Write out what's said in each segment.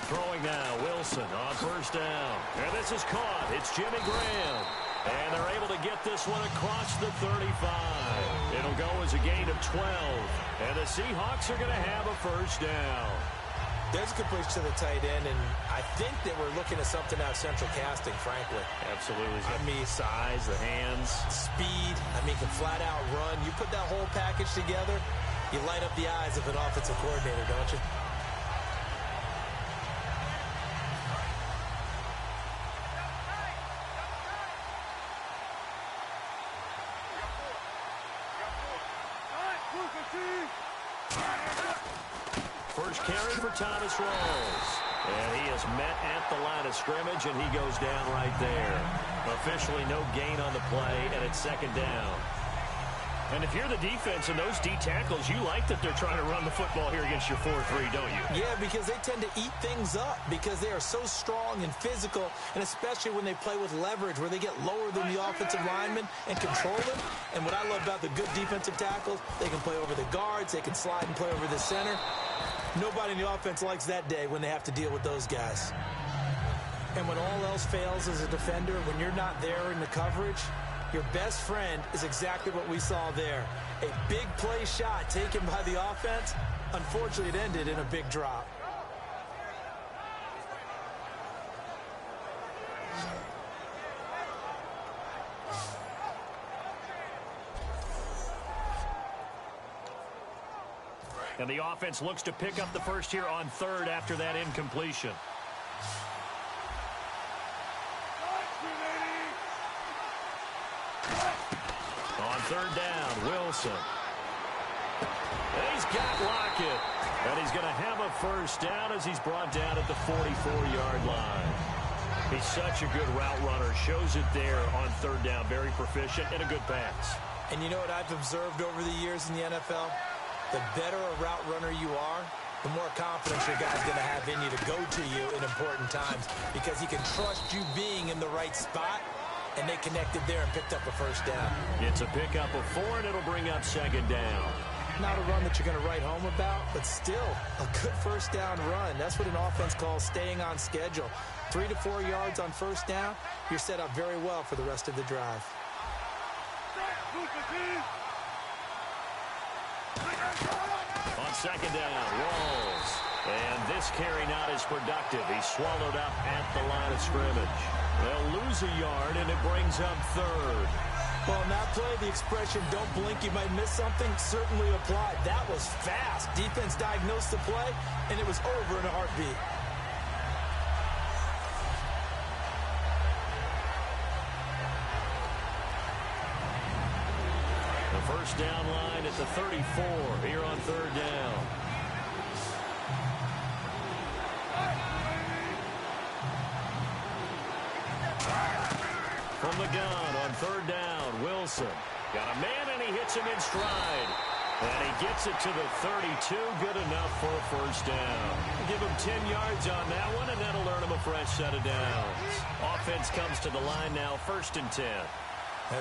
Throwing now, Wilson on first down. And this is caught. It's Jimmy Graham. And they're able to get this one across the 35. It'll go as a gain of 12. And the Seahawks are going to have a first down. There's a good push to the tight end, and I think that we're looking at something out of central casting, frankly. Absolutely. I mean, size, the hands. Speed. I mean, can flat out run. You put that whole package together, you light up the eyes of an offensive coordinator, don't you? First carry for Thomas Rawls. And he is met at the line of scrimmage, and he goes down right there. Officially no gain on the play, and it's second down. And if you're the defense and those D tackles, you like that they're trying to run the football here against your 4-3, don't you? Yeah, because they tend to eat things up because they are so strong and physical, and especially when they play with leverage where they get lower than the offensive linemen and control them. And what I love about the good defensive tackles, they can play over the guards, they can slide and play over the center. Nobody in the offense likes that day when they have to deal with those guys. And when all else fails as a defender, when you're not there in the coverage, your best friend is exactly what we saw there. A big play shot taken by the offense. Unfortunately, it ended in a big drop. And the offense looks to pick up the first here on third after that incompletion. On third down, Wilson. And he's got Lockett. And he's going to have a first down as he's brought down at the 44-yard line. He's such a good route runner. Shows it there on third down. Very proficient and a good pass. And you know what I've observed over the years in the NFL? The better a route runner you are, the more confidence your guy's going to have in you to go to you in important times because he can trust you being in the right spot, and they connected there and picked up a first down. It's a pickup of 4, and it'll bring up second down. Not a run that you're going to write home about, but still a good first down run. That's what an offense calls staying on schedule. 3 to 4 yards on first down, you're set up very well for the rest of the drive. On second down, Rawls. And this carry not as productive. He's swallowed up at the line of scrimmage. They'll lose a yard, and it brings up third. Well, on that play, the expression, don't blink, you might miss something, certainly applied. That was fast. Defense diagnosed the play, and it was over in a heartbeat. First down line at the 34 here on third down. From the gun on third down, Wilson. Got a man, and he hits him in stride. And he gets it to the 32. Good enough for a first down. Give him 10 yards on that one, and that'll earn him a fresh set of downs. Offense comes to the line now, 1st and 10.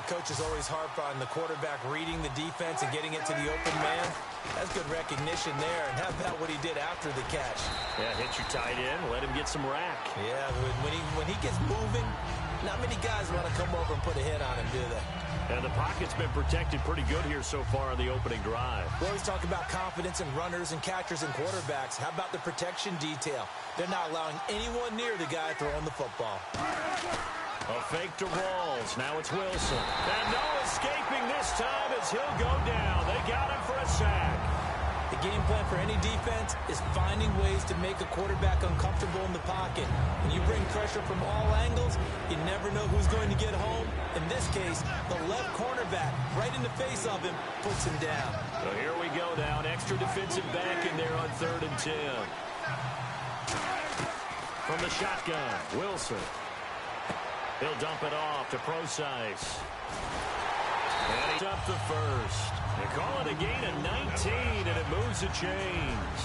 Coaches always harp on the quarterback reading the defense and getting it to the open man. That's good recognition there. And how about what he did after the catch? Yeah, hit your tight end, let him get some rack. Yeah, when he gets moving, not many guys want to come over and put a hit on him, do they? And the pocket's been protected pretty good here so far on the opening drive. We always talk about confidence in runners and catchers and quarterbacks. How about the protection detail? They're not allowing anyone near the guy throwing the football. A fake to Rawls. Now it's Wilson. And no escaping this time as he'll go down. They got him for a sack. The game plan for any defense is finding ways to make a quarterback uncomfortable in the pocket. When you bring pressure from all angles, you never know who's going to get home. In this case, the left cornerback, right in the face of him, puts him down. So here we go now. An extra defensive back in there on 3rd and 10. From the shotgun, Wilson. He'll dump it off to Procise. And he's up the first. They call it a gain of 19, and it moves the chains.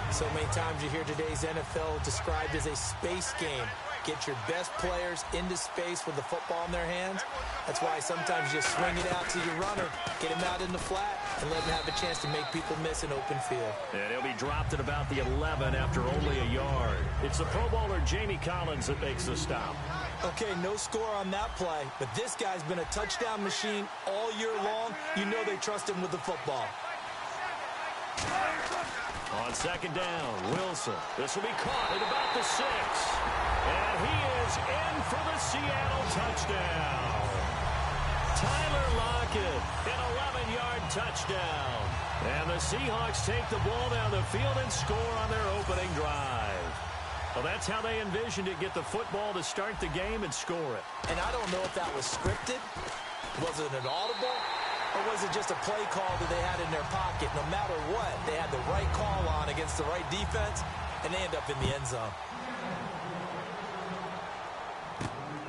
So many times you hear today's NFL described as a space game. Get your best players into space with the football in their hands. That's why sometimes you swing it out to your runner, get him out in the flat, and let him have a chance to make people miss an open field. And he'll be dropped at about the 11 after only a yard. It's the Pro Bowler Jamie Collins that makes the stop. Okay, no score on that play, but this guy's been a touchdown machine all year long. You know they trust him with the football. On second down, Wilson. This will be caught at about the 6. And he is in for the Seattle touchdown. Tyler Lockett, an 11-yard touchdown. And the Seahawks take the ball down the field and score on their opening drive. Well, that's how they envisioned it, get the football to start the game and score it. And I don't know if that was scripted. Was it an audible? Or was it just a play call that they had in their pocket? No matter what, they had the right call on against the right defense, and they end up in the end zone.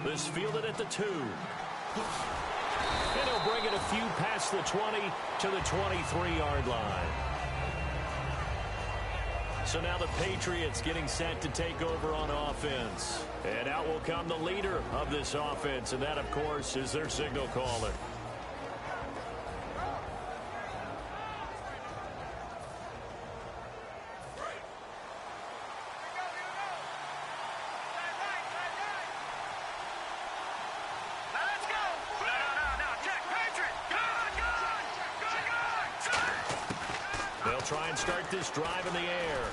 This fielded at the 2. And he'll bring it a few past the 20 to the 23-yard line. So now the Patriots getting set to take over on offense. And out will come the leader of this offense, and that, of course, is their signal caller. Try and start this drive in the air.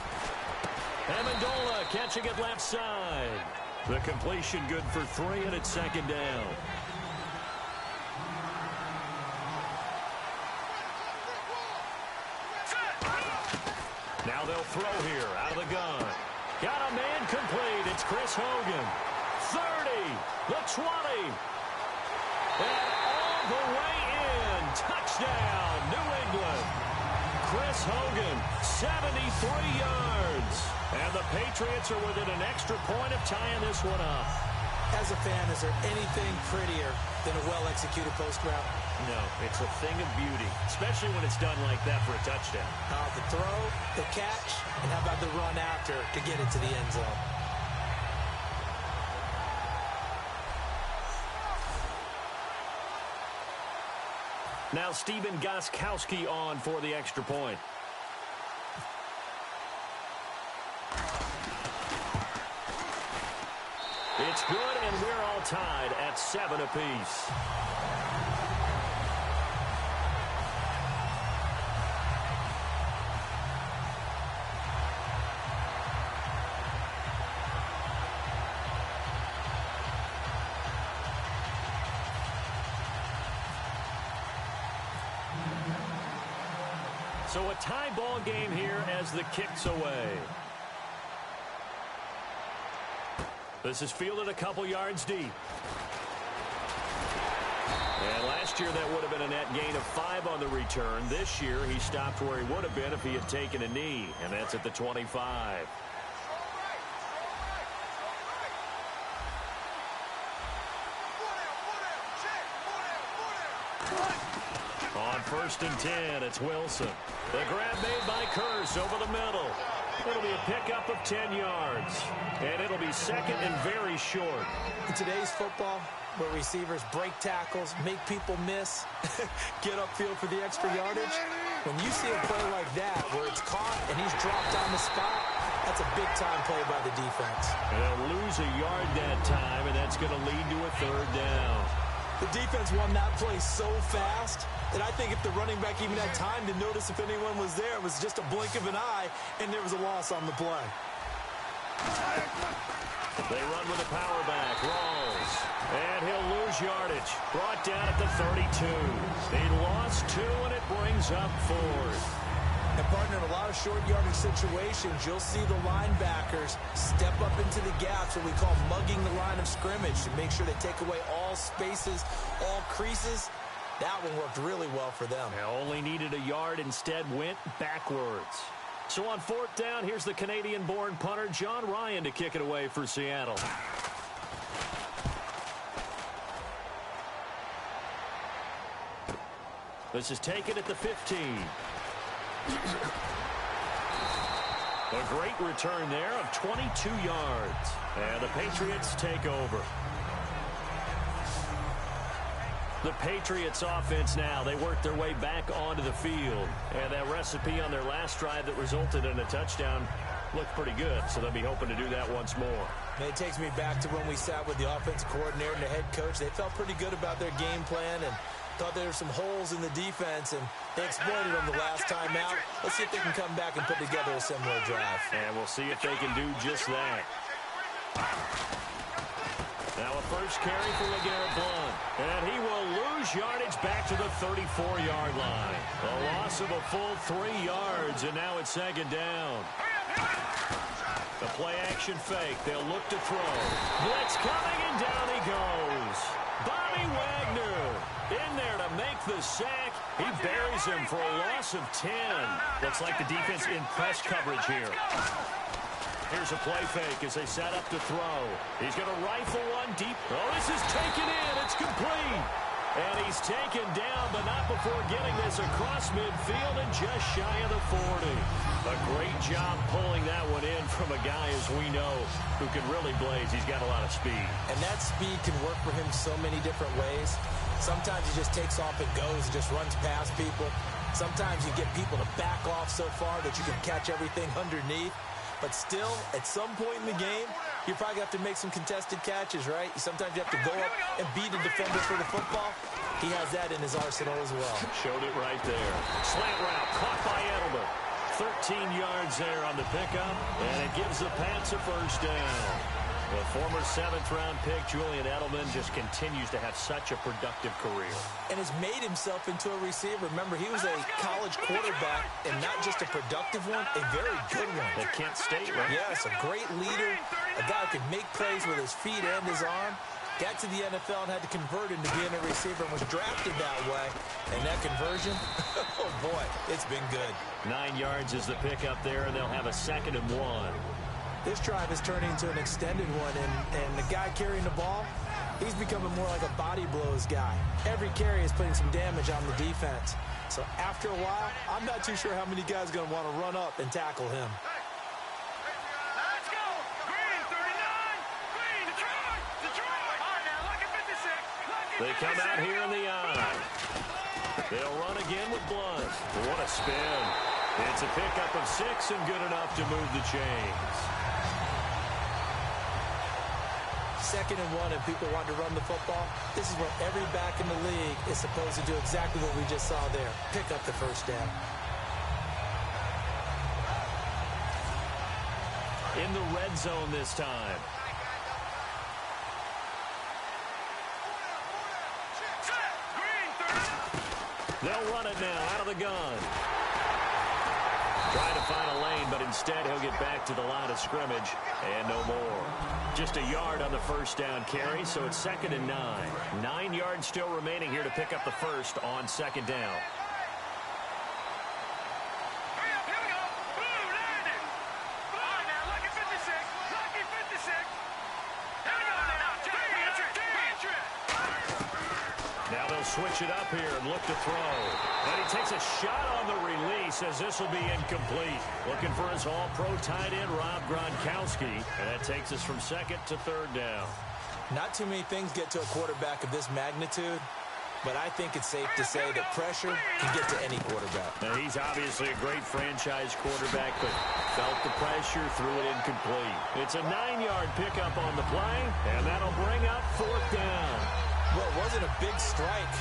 Amendola catching it left side. The completion good for 3, and it's second down. Now they'll throw here out of the gun. Got a man complete. It's Chris Hogan. 30, the 20. And all the way in. Touchdown, New England. Chris Hogan, 73 yards. And the Patriots are within an extra point of tying this one up. As a fan, is there anything prettier than a well-executed post route? No, it's a thing of beauty, especially when it's done like that for a touchdown. The throw, the catch, and how about the run after to get it to the end zone? Now Stephen Gostkowski on for the extra point. It's good, and we're all tied at 7 apiece. So a tie ball game here as the kick's away. This is fielded a couple yards deep. And last year that would have been a net gain of 5 on the return. This year he stopped where he would have been if he had taken a knee, and that's at the 25. On 1st and 10, it's Wilson. The grab made by Curse over the middle. It'll be a pickup of 10 yards. And it'll be second and very short. In today's football, where receivers break tackles, make people miss, get upfield for the extra yardage, when you see a play like that where it's caught and he's dropped on the spot, that's a big-time play by the defense. And they'll lose a yard that time, and that's going to lead to a 3rd down. The defense won that play so fast that I think if the running back even had time to notice if anyone was there, it was just a blink of an eye, and there was a loss on the play. They run with a power back. Rawls. And he'll lose yardage. Brought down at the 32. They lost 2, and it brings up 4th. And, partner, in a lot of short yardage situations, you'll see the linebackers step up into the gaps, what we call mugging the line of scrimmage, to make sure they take away all spaces, all creases. That one worked really well for them. They only needed a yard, instead went backwards. So on 4th down, here's the Canadian-born punter John Ryan to kick it away for Seattle. This is taken at the 15. A great return there of 22 yards. And the Patriots take over. The Patriots offense now, they work their way back onto the field. And that recipe on their last drive that resulted in a touchdown looked pretty good. So they'll be hoping to do that once more. And it takes me back to when we sat with the offensive coordinator and the head coach. They felt pretty good about their game plan and thought there were some holes in the defense, and they exploited them the last time out. Let's see if they can come back and put together a similar drive. And we'll see if they can do just that. Now a first carry for LeGarrette Blount. And he will lose yardage back to the 34-yard line. A loss of a full 3 yards, and now it's second down. The play-action fake. They'll look to throw. Blitz coming, and down he goes. Bobby Wagner in there to make the sack. He buries him for a loss of 10. Looks like the defense in press coverage here. Here's a play fake as they set up to throw. He's going to rifle one deep. Oh, this is taken in. It's complete. And he's taken down, but not before getting this across midfield and just shy of the 40. A great job pulling that one in from a guy, as we know, who can really blaze. He's got a lot of speed. And that speed can work for him so many different ways. Sometimes he just takes off and goes, just runs past people. Sometimes you get people to back off so far that you can catch everything underneath. But still, at some point in the game, you probably have to make some contested catches, right? Sometimes you have to go up and beat a defender for the football. He has that in his arsenal as well. Showed it right there. Slant route, caught by Edelman. 13 yards there on the pickup, and it gives the Pats a first down. The former 7th-round pick, Julian Edelman, just continues to have such a productive career. And has made himself into a receiver. Remember, he was a college quarterback, and not just a productive one, a very good one. At Kent State, right? Yes, a great leader, a guy who could make plays with his feet and his arm. Got to the NFL and had to convert into being a receiver and was drafted that way. And that conversion, oh boy, it's been good. 9 yards is the pickup there, and they'll have a 2nd and 1. This drive is turning into an extended one, and the guy carrying the ball, he's becoming more like a body blows guy. Every carry is putting some damage on the defense. So after a while, I'm not too sure how many guys are going to want to run up and tackle him. They come out here in the eye. They'll run again with Blount. What a spin. It's a pickup of 6 and good enough to move the chains. 2nd and 1, and people want to run the football. This is what every back in the league is supposed to do, exactly what we just saw there. Pick up the first down. In the red zone this time. They'll run it now out of the gun. Trying to find a lane, but instead he'll get back to the line of scrimmage and no more. Just a yard on the first down carry, so it's 2nd and 9. 9 yards still remaining here to pick up the first on 2nd down. Now they'll switch it up here and look to throw. And he takes a shot on the release as this will be incomplete. Looking for his all-pro tight end, Rob Gronkowski. And that takes us from 2nd to 3rd down. Not too many things get to a quarterback of this magnitude, but I think it's safe to say that pressure can get to any quarterback. Now, he's obviously a great franchise quarterback, but felt the pressure, threw it incomplete. It's a 9-yard pickup on the play, and that'll bring up 4th down. Well, it wasn't a big strike,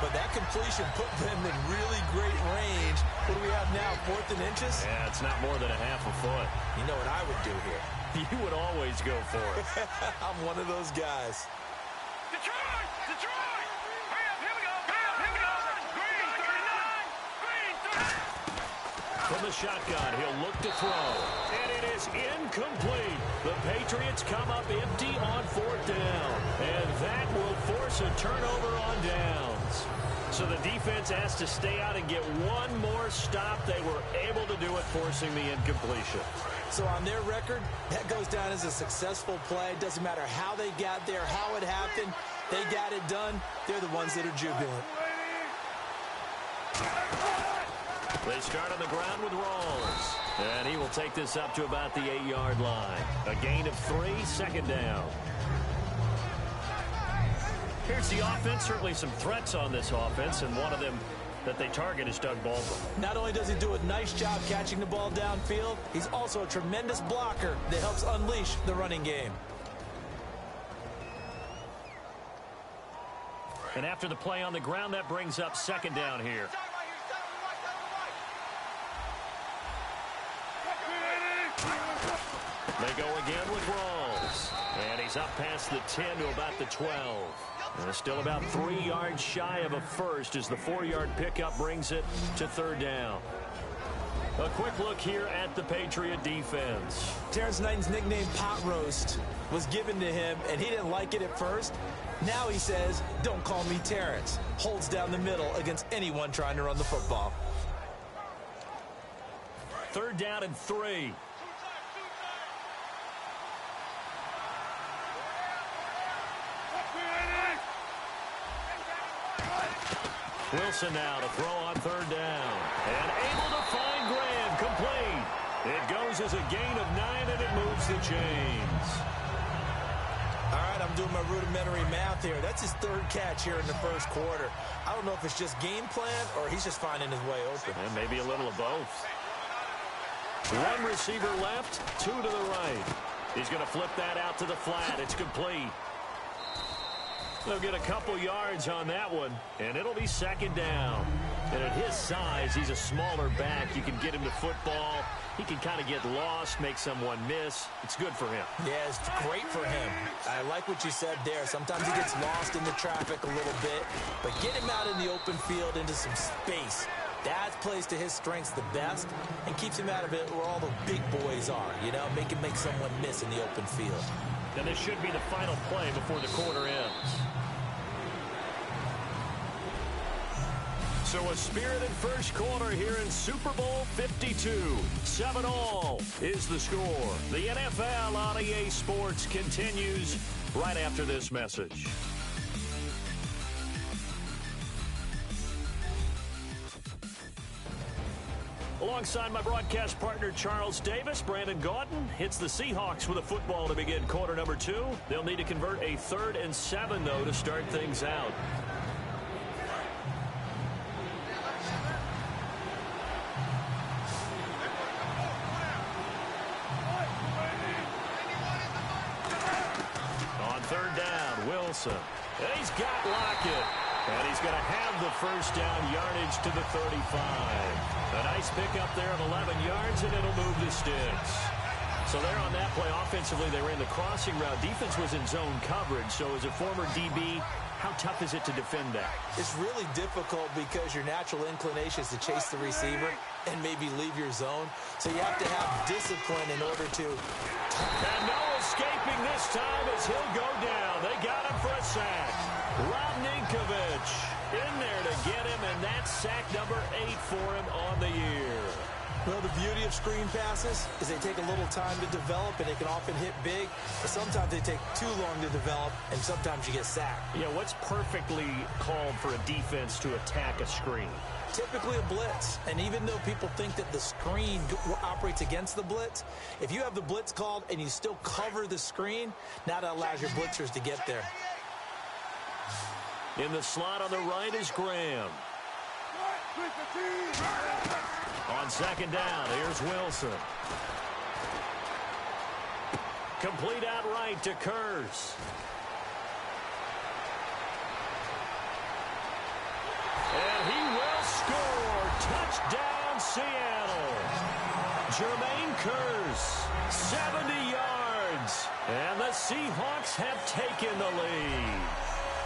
but that completion put them in really great range. What do we have now, 4th and inches? Yeah, it's not more than a half a foot. You know what I would do here? You would always go for it. I'm one of those guys. Detroit! Detroit! Here we go! Here we go! Green 39! Green 30! From the shotgun, he'll look to throw. And it is incomplete. The Patriots come up empty on 4th down. And that will force a turnover on downs. So the defense has to stay out and get one more stop. They were able to do it, forcing the incompletion. So on their record, that goes down as a successful play. Doesn't matter how they got there, how it happened. They got it done. They're the ones that are jubilant. They start on the ground with Rawls. And he will take this up to about the 8-yard line. A gain of 3, second down. Here's the offense. Certainly some threats on this offense, and one of them that they target is Doug Baldwin. Not only does he do a nice job catching the ball downfield, he's also a tremendous blocker that helps unleash the running game. And after the play on the ground, that brings up second down here. They go again with Rawls. And he's up past the 10 to about the 12. And still about 3 yards shy of a first as the 4-yard pickup brings it to third down. A quick look here at the Patriot defense. Terrence Knighton's nickname, Pot Roast, was given to him, and he didn't like it at first. Now he says, don't call me Terrence. Holds down the middle against anyone trying to run the football. Third down and 3. Wilson now to throw on third down. And able to find Graham. Complete. It goes as a gain of 9, and it moves the chains. All right, I'm doing my rudimentary math here. That's his third catch here in the first quarter. I don't know if it's just game plan or he's just finding his way open. And maybe a little of both. One receiver left, 2 to the right. He's going to flip that out to the flat. It's complete. They'll get a couple yards on that one, and it'll be second down. And at his size, he's a smaller back. You can get him to football. He can kind of get lost, make someone miss. It's good for him. Yeah, it's great for him. I like what you said there. Sometimes he gets lost in the traffic a little bit, but get him out in the open field into some space. That plays to his strengths the best and keeps him out of it where all the big boys are, you know, make him make someone miss in the open field. And this should be the final play before the quarter ends. So a spirited first quarter here in Super Bowl 52. 7-all is the score. The NFL on EA Sports continues right after this message. Alongside my broadcast partner, Charles Davis, Brandon Gaudin hits the Seahawks with a football to begin quarter number 2. They'll need to convert a 3rd and 7, though, to start things out. On third down, Wilson. And he's got Lockett. And he's going to have the first down yardage to the 35. A nice pickup there of 11 yards, and it'll move the sticks. So there on that play, offensively, they ran the crossing route. Defense was in zone coverage. So as a former DB, how tough is it to defend that? It's really difficult because your natural inclination is to chase the receiver and maybe leave your zone. So you have to have discipline in order to... And no escaping this time as he'll go down. They got him for a sack. Rob Ninkovich in there to get him, and that's sack number 8 for him on the year. Well, the beauty of screen passes is they take a little time to develop, and they can often hit big, but sometimes they take too long to develop, and sometimes you get sacked. Yeah, what's perfectly called for a defense to attack a screen? Typically a blitz, and even though people think that the screen operates against the blitz, if you have the blitz called and you still cover the screen, now that allows your blitzers to get there. In the slot on the right is Graham. On second down, here's Wilson. Complete outright to Kurz. And he will score. Touchdown, Seattle. Jermaine Kurz, 70 yards. And the Seahawks have taken the lead.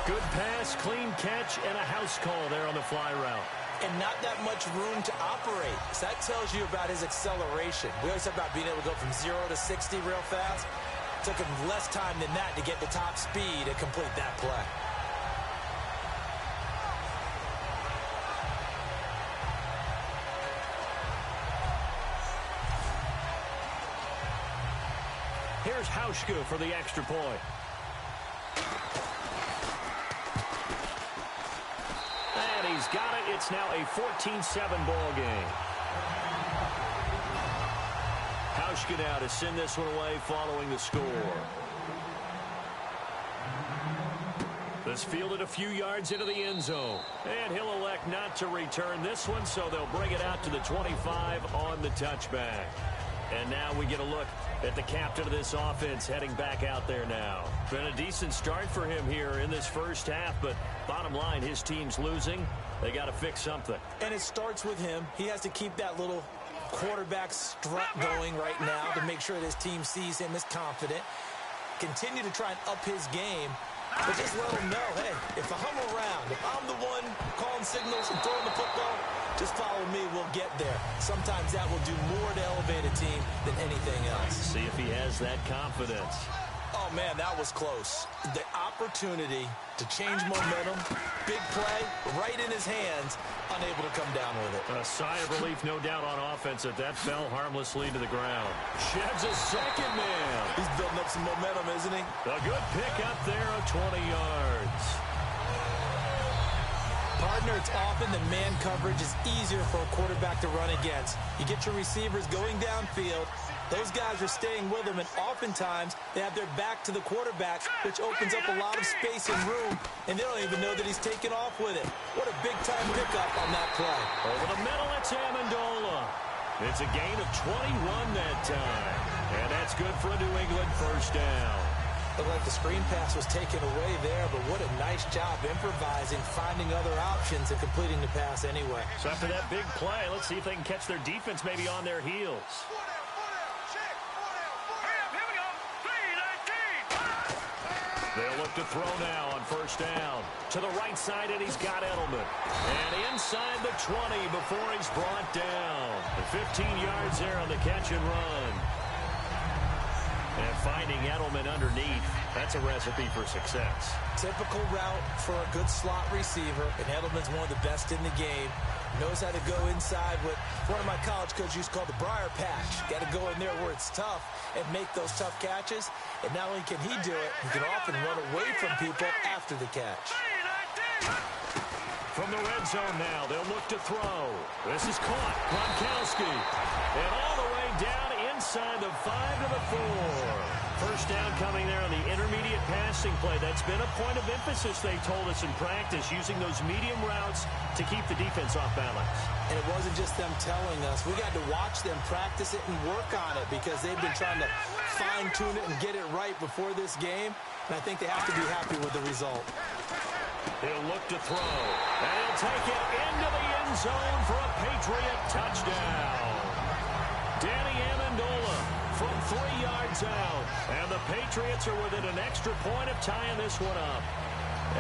Good pass, clean catch, and a house call there on the fly route. And not that much room to operate. So that tells you about his acceleration. We always talk about being able to go from 0 to 60 real fast. It took him less time than that to get the top speed to complete that play. Here's Hauschka for the extra point. He's got it. It's now a 14-7 ball game. Hauschka now to send this one away following the score. This fielded a few yards into the end zone. And he'll elect not to return this one, so they'll bring it out to the 25 on the touchback. And now we get a look at the captain of this offense heading back out there now. Been a decent start for him here in this first half, but bottom line, his team's losing. They got to fix something. And it starts with him. He has to keep that little quarterback strut going right now to make sure that his team sees him as confident. Continue to try and up his game, but just let him know, hey, if I'm around, if I'm the one calling signals and throwing the football, just follow me, we'll get there. Sometimes that will do more to elevate a team than anything else. See if he has that confidence. Oh, man, that was close. The opportunity to change momentum, big play, right in his hands, unable to come down with it. A sigh of relief, no doubt, on offense that fell harmlessly to the ground. Sheds a second man. He's building up some momentum, isn't he? A good pick up there of 20 yards. Partner, it's often the man coverage is easier for a quarterback to run against. You get your receivers going downfield. Those guys are staying with him, and oftentimes they have their back to the quarterback, which opens up a lot of space and room, and they don't even know that he's taken off with it. What a big-time pickup on that play. Over the middle, it's Amendola. It's a gain of 21 that time, and that's good for a New England first down. Looked like the screen pass was taken away there, but what a nice job improvising, finding other options, and completing the pass anyway. So after that big play, let's see if they can catch their defense maybe on their heels. They'll look to throw now on first down. To the right side, and he's got Edelman. And inside the 20 before he's brought down. The 15 yards there on the catch and run. And finding Edelman underneath, that's a recipe for success. Typical route for a good slot receiver, and Edelman's one of the best in the game. Knows how to go inside what one of my college coaches used to call the briar patch. Got to go in there where it's tough and make those tough catches. And not only can he do it, he can often run away from people after the catch. From the red zone now, they'll look to throw. This is caught. Gronkowski. And all the way down inside the 5 to the 4. First down coming there on the intermediate passing play. That's been a point of emphasis, they told us in practice, using those medium routes to keep the defense off balance. And it wasn't just them telling us. We got to watch them practice it and work on it because they've been trying to fine-tune it and get it right before this game. And I think they have to be happy with the result. He'll look to throw. And he'll take it into the end zone for a Patriot touchdown. Danny Amendola from 3 yards out. And the Patriots are within an extra point of tying this one up.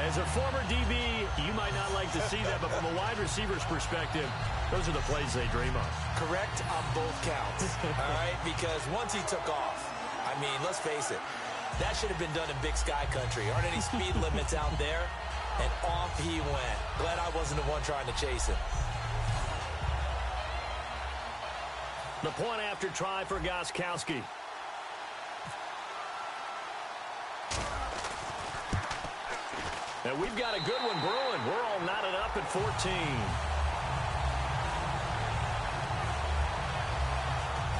As a former DB, you might not like to see that, but from a wide receiver's perspective, those are the plays they dream of. Correct on both counts, all right? Because once he took off, I mean, let's face it, that should have been done in Big Sky Country. Aren't any speed limits out there? And off he went. Glad I wasn't the one trying to chase him. The point after try for Gronkowski. And we've got a good one brewing. We're all knotted up at 14.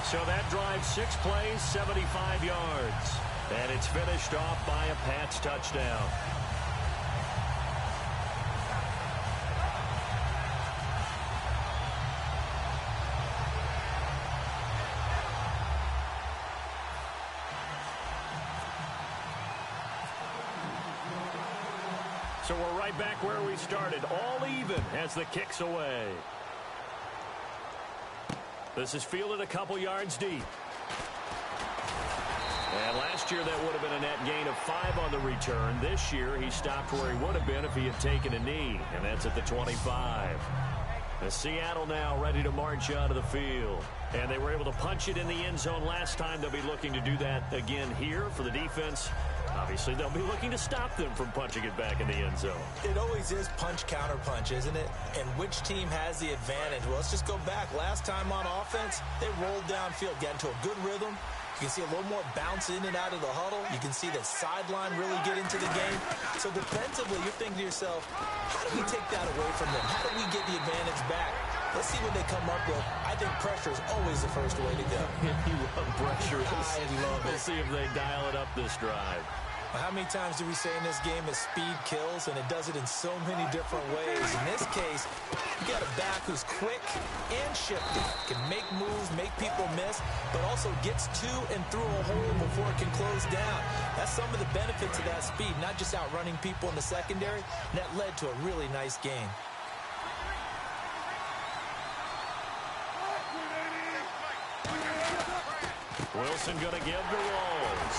So that drive, 6 plays, 75 yards. And it's finished off by a Pats touchdown. So we're right back where we started, all even as the kick's away. This is fielded a couple yards deep. And last year that would have been a net gain of 5 on the return. This year he stopped where he would have been if he had taken a knee, and that's at the 25. The Seattle now ready to march onto the field. And they were able to punch it in the end zone last time. They'll be looking to do that again here for the defense. Obviously, they'll be looking to stop them from punching it back in the end zone. It always is punch-counter-punch, isn't it? And which team has the advantage? Well, let's just go back. Last time on offense, they rolled downfield, got into a good rhythm, You can see a little more bounce in and out of the huddle. You can see the sideline really get into the game. So defensively, you're thinking to yourself, how do we take that away from them? How do we get the advantage back? Let's see what they come up with. I think pressure is always the first way to go. You love pressure. I love it. We'll see if they dial it up this drive. How many times do we say in this game that speed kills, and it does it in so many different ways? In this case, you got a back who's quick and shifty, can make moves, make people miss, but also gets to and through a hole before it can close down. That's some of the benefits of that speed, not just outrunning people in the secondary. And that led to a really nice game. Wilson going to give the rolls.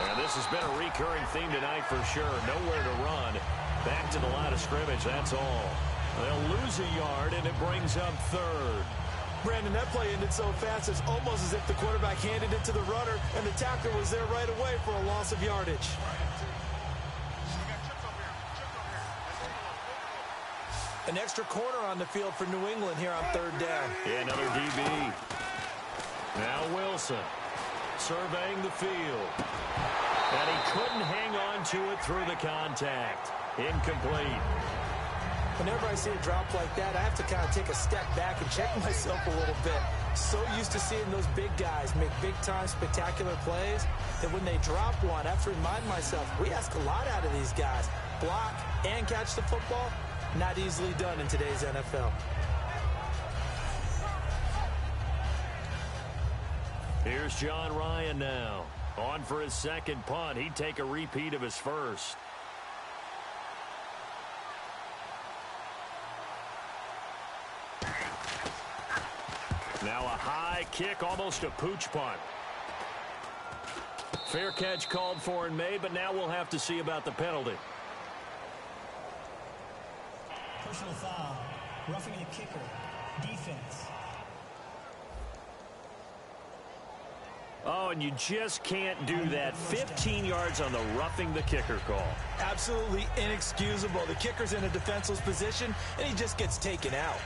And this has been a recurring theme tonight for sure. Nowhere to run. Back to the line of scrimmage, that's all. They'll lose a yard, and it brings up third. Brandon, that play ended so fast, it's almost as if the quarterback handed it to the runner, and the tackler was there right away for a loss of yardage. An extra corner on the field for New England here on third down. Yeah, another DB. Now Wilson surveying the field. And he couldn't hang on to it through the contact. Incomplete. Whenever I see a drop like that, I have to kind of take a step back and check myself a little bit. So used to seeing those big guys make big-time spectacular plays that when they drop one, I have to remind myself, we ask a lot out of these guys. Block and catch the football, not easily done in today's NFL. Here's John Ryan now. On for his second punt. He'd take a repeat of his first. Now a high kick, almost a pooch punt. Fair catch called for and made, but now we'll have to see about the penalty. Personal foul. Roughing the kicker. Defense. Oh, and you just can't do that. 15 yards on the roughing the kicker call. Absolutely inexcusable. The kicker's in a defenseless position, and he just gets taken out.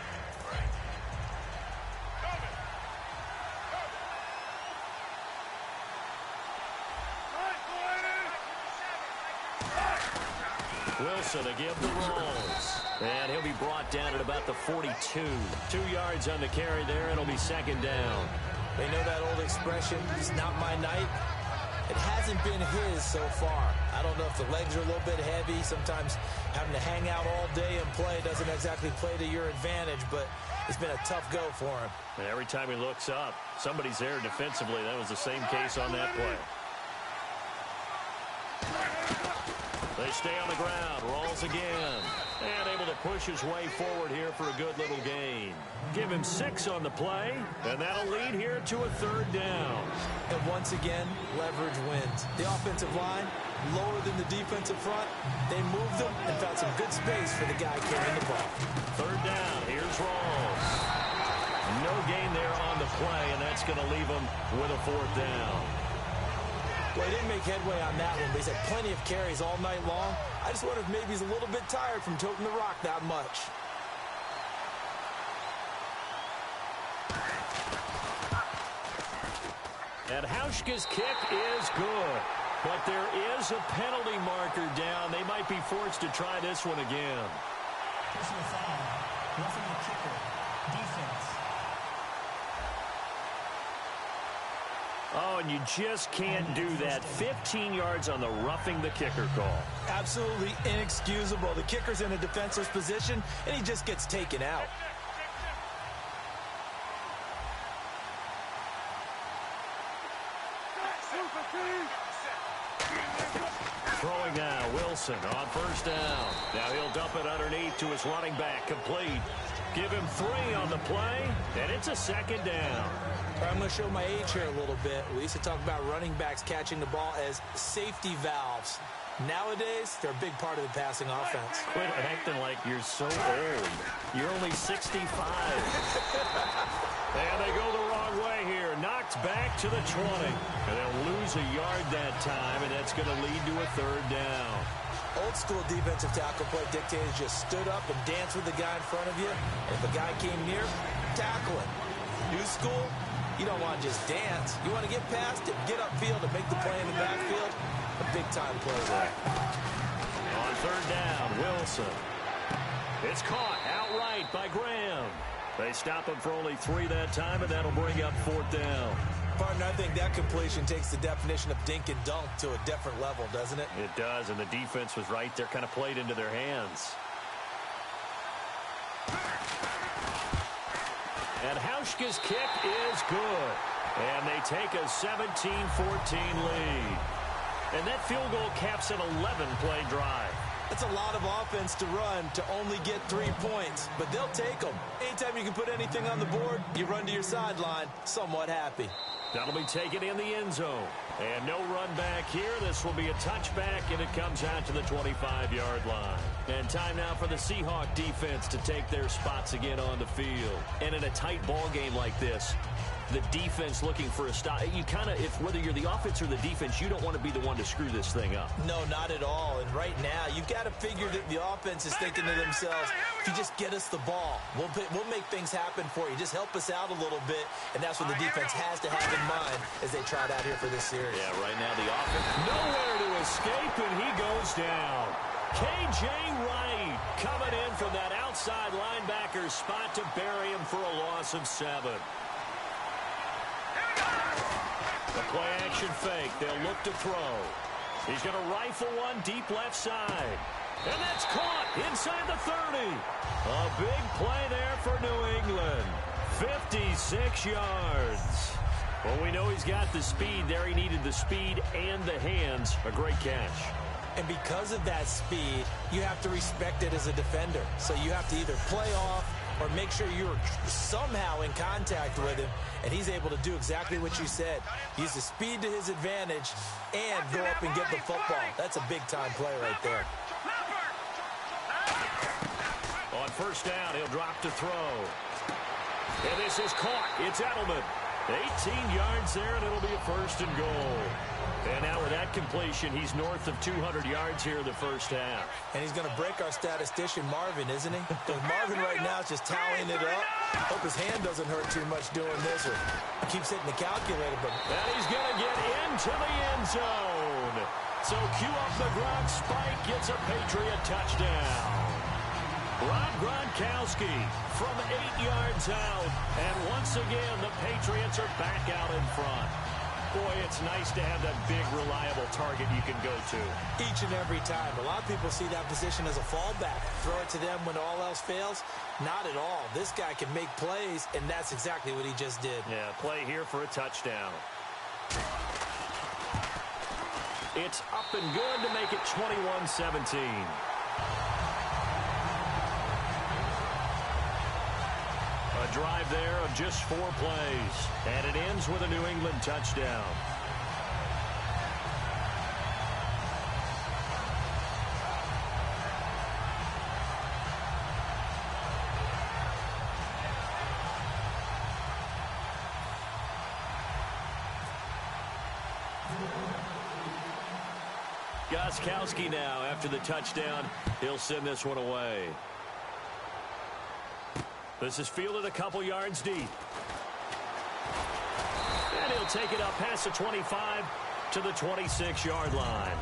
Wilson to give the rolls. And he'll be brought down at about the 42. 2 yards on the carry there. It'll be second down. They know that old expression, it's not my night. It hasn't been his so far. I don't know if the legs are a little bit heavy. Sometimes having to hang out all day and play doesn't exactly play to your advantage, but it's been a tough go for him. And every time he looks up, somebody's there defensively. That was the same case on that play. They stay on the ground, rolls again, and able to push his way forward here for a good little gain. Give him 6 on the play, and that'll lead here to a third down. And once again, leverage wins. The offensive line, lower than the defensive front. They moved them and found some good space for the guy carrying the ball. Third down, here's Rawls. No gain there on the play, and that's going to leave him with a fourth down. Well, he didn't make headway on that one, but he's had plenty of carries all night long. I just wonder if maybe he's a little bit tired from toting the rock that much. And Hauschka's kick is good. But there is a penalty marker down. They might be forced to try this one again. Personal foul. Roughing the kicker. Defense. Oh, and you just can't do that. 15 yards on the roughing the kicker call. Absolutely inexcusable. The kicker's in a defenseless position, and he just gets taken out. Throwing now, Wilson on first down. Now he'll dump it underneath to his running back, complete. Give him 3 on the play, and it's a second down. I'm going to show my age here a little bit. We used to talk about running backs catching the ball as safety valves. Nowadays, they're a big part of the passing offense. Quit acting like you're so old. You're only 65. And they go the wrong way here. Knocked back to the 20. And they'll lose a yard that time, and that's going to lead to a third down. Old school defensive tackle play dictated just stood up and danced with the guy in front of you. And if a guy came near, tackle him. New school, You don't want to just dance. You want to get past it, get upfield, and make the play in the backfield. A big-time play there. On third down, Wilson. It's caught outright by Graham. They stop him for only 3 that time, and that'll bring up 4th down. Partner, I think that completion takes the definition of dink and dunk to a different level, doesn't it? It does, and the defense was right there, kind of played into their hands. And Hauschka's kick is good. And they take a 17-14 lead. And that field goal caps an 11-play drive. That's a lot of offense to run to only get 3 points, but they'll take them. Anytime you can put anything on the board, you run to your sideline, somewhat happy. That'll be taken in the end zone. And no run back here. This will be a touchback, and it comes out to the 25-yard line. And time now for the Seahawks defense to take their spots again on the field. And in a tight ball game like this, the defense looking for a stop. You kind of, whether you're the offense or the defense, you don't want to be the one to screw this thing up. No, not at all. And right now, you've got to figure that the offense is thinking to themselves, if you just get us the ball, we'll make things happen for you. Just help us out a little bit. And that's what the defense has to have in mind as they try it out here for this series. Yeah, right now the offense nowhere to escape, and he goes down. K.J. Wright coming in from that outside linebacker spot to bury him for a loss of 7. The play-action fake. They'll look to throw. He's going to rifle one deep left side. And that's caught inside the 30. A big play there for New England. 56 yards. Well, we know he's got the speed there. He needed the speed and the hands. A great catch. And because of that speed, you have to respect it as a defender. So you have to either play off or make sure you're somehow in contact with him, and he's able to do exactly what you said. Use the speed to his advantage and go up and get the football. That's a big-time play right there. On first down, he'll drop to throw. And this is caught. It's Edelman. 18 yards there, and it'll be a 1st and goal. And now with that completion, he's north of 200 yards here in the first half. And he's going to break our statistician, Marvin, isn't he? Because Marvin right now is just tallying it up. Hope his hand doesn't hurt too much doing this, or he keeps hitting the calculator. But and he's going to get into the end zone. So cue up the Gronk spike, gets a Patriot touchdown. Rob Gronkowski from 8 yards out. And once again, the Patriots are back out in front. Boy, it's nice to have that big, reliable target you can go to. Each and every time. A lot of people see that position as a fallback. Throw it to them when all else fails. Not at all. This guy can make plays, and that's exactly what he just did. Yeah, play here for a touchdown. It's up and good to make it 21-17. A drive there of just 4 plays. And it ends with a New England touchdown. Gostkowski now after the touchdown. He'll send this one away. This is fielded a couple yards deep. And he'll take it up past the 25 to the 26-yard line.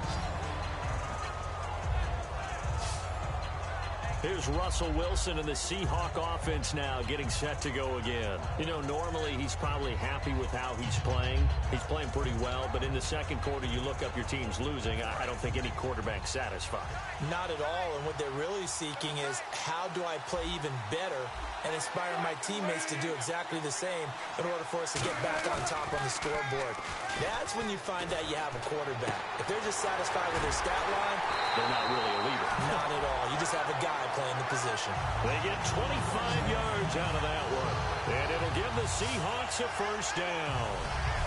Here's Russell Wilson and the Seahawk offense now getting set to go again. You know, normally he's probably happy with how he's playing. He's playing pretty well, but in the second quarter, you look up your team's losing. I don't think any quarterback's satisfied. Not at all, and what they're really seeking is how do I play even better and inspire my teammates to do exactly the same in order for us to get back on top on the scoreboard. That's when you find out you have a quarterback. If they're just satisfied with their stat line, they're not really a leader. Not at all. You just have a guy playing the position. They get 25 yards out of that one. And it'll give the Seahawks a 1st down.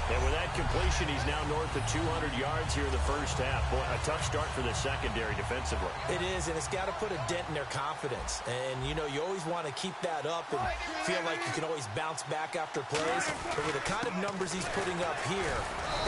And with that completion, he's now north of 200 yards here in the first half. Boy, a tough start for the secondary defensively. It is, and it's got to put a dent in their confidence. And, you know, you always want to keep that up and feel like you can always bounce back after plays. But with the kind of numbers he's putting up here,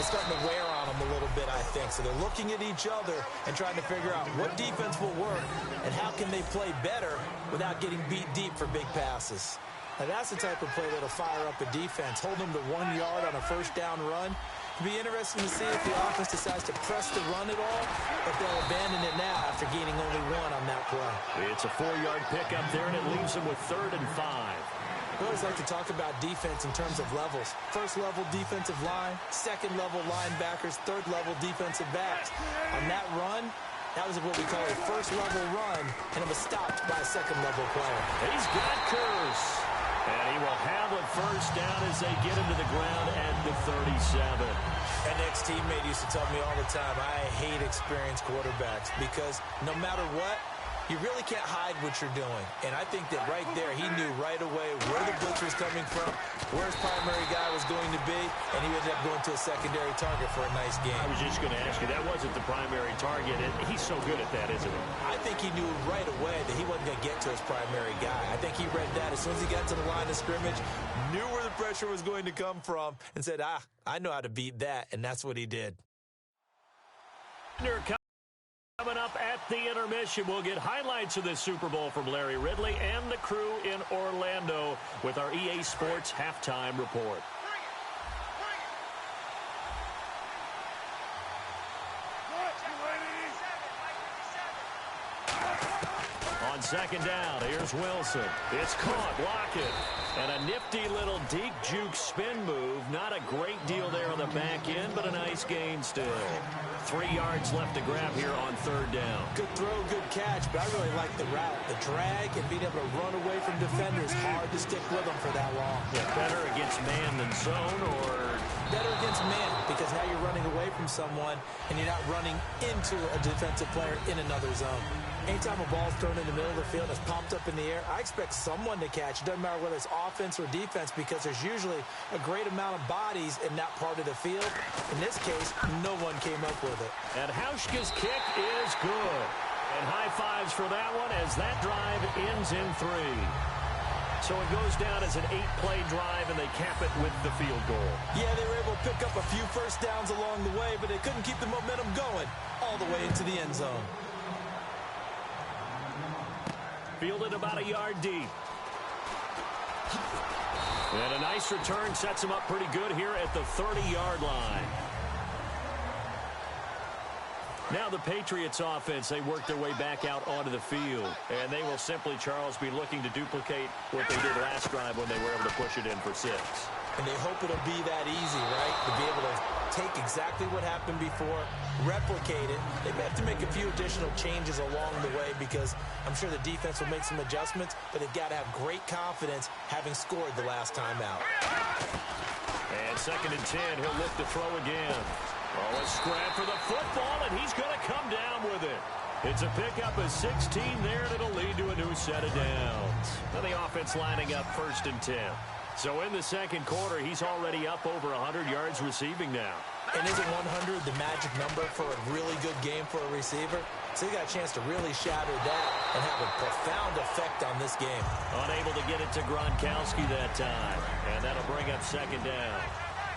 it's starting to wear on them a little bit, I think. So they're looking at each other and trying to figure out what defense will work and how can they play better without getting beat deep for big passes. Now, that's the type of play that'll fire up a defense. Hold them to 1 yard on a first down run. It'll be interesting to see if the offense decides to press the run at all, or if they'll abandon it now after gaining only 1 on that play. It's a 4-yard pickup there, and it leaves them with 3rd and 5. I always like to talk about defense in terms of levels. First-level defensive line, second-level linebackers, third-level defensive backs. On that run, that was what we call a first-level run, and it was stopped by a second-level player. He's got Curse. And he will have a first down as they get him to the ground at the 37. An ex-teammate used to tell me all the time, I hate experienced quarterbacks because no matter what, you really can't hide what you're doing. And I think that right there, he knew right away where the blitz was coming from, where his primary guy was going to be, and he ended up going to a secondary target for a nice game. I was just going to ask you, that wasn't the primary target, and he's so good at that, isn't he? I think he knew right away that he wasn't going to get to his primary guy. I think he read that as soon as he got to the line of scrimmage, knew where the pressure was going to come from, and said, I know how to beat that, and that's what he did. Coming up at the intermission, we'll get highlights of this Super Bowl from Larry Ridley and the crew in Orlando with our EA Sports halftime report. On second down, here's Wilson. It's caught, Lockett. And a nifty little deep juke spin move. Not a great deal there on the back end, but a nice gain still. 3 yards left to grab here on third down. Good throw, good catch, but I really like the route. The drag and being able to run away from defenders. Hard to stick with them for that long. Yeah, better against man than zone, or better against man, because now you're running away from someone and you're not running into a defensive player in another zone. Anytime a ball's thrown in the middle of the field and it's popped up in the air, I expect someone to catch. It doesn't matter whether it's offense or defense, because there's usually a great amount of bodies in that part of the field. In this case, no one came up with it. And Hauschka's kick is good. And high fives for that one as that drive ends in 3. So it goes down as an 8-play drive, and they cap it with the field goal. Yeah, they were able to pick up a few first downs along the way, but they couldn't keep the momentum going all the way into the end zone. Fielded about a yard deep. And a nice return sets him up pretty good here at the 30-yard line. Now the Patriots offense, they work their way back out onto the field. And they will simply, Charles, be looking to duplicate what they did last drive when they were able to push it in for 6. And they hope it'll be that easy, right? To be able to take exactly what happened before, replicate it. They may have to make a few additional changes along the way, because I'm sure the defense will make some adjustments, but they've got to have great confidence having scored the last time out. And 2nd and 10, he'll look to throw again. Oh, a scrap for the football, and he's going to come down with it. It's a pickup of 16 there, and it'll lead to a new set of downs. Now the offense lining up 1st and 10. So in the second quarter, he's already up over 100 yards receiving now. And isn't 100 the magic number for a really good game for a receiver? So he got a chance to really shatter that and have a profound effect on this game. Unable to get it to Gronkowski that time. And that'll bring up 2nd down.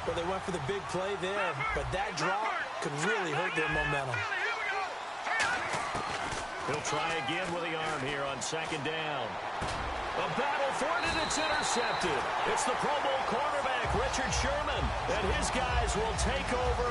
Well, they went for the big play there, but that drop could really hurt their momentum. He'll try again with the arm here on 2nd down. A battle for it, and it's intercepted. It's the Pro Bowl cornerback, Richard Sherman, and his guys will take over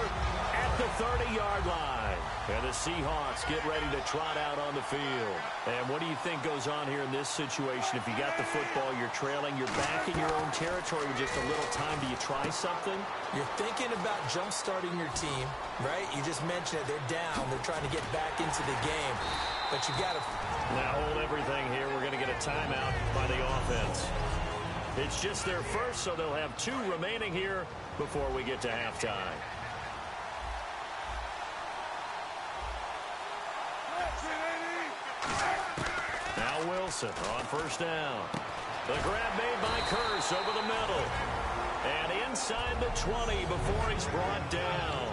at the 30-yard line. And the Seahawks get ready to trot out on the field. And what do you think goes on here in this situation? If you got the football, you're trailing, you're back in your own territory with just a little time. Do you try something? You're thinking about jump-starting your team, right? You just mentioned it. They're down. They're trying to get back into the game. But you got to... Now hold everything here. We're going to get a timeout by the offense. It's just their first, so they'll have 2 remaining here before we get to halftime. Now Wilson on 1st down. The grab made by Curse over the middle. And inside the 20 before he's brought down.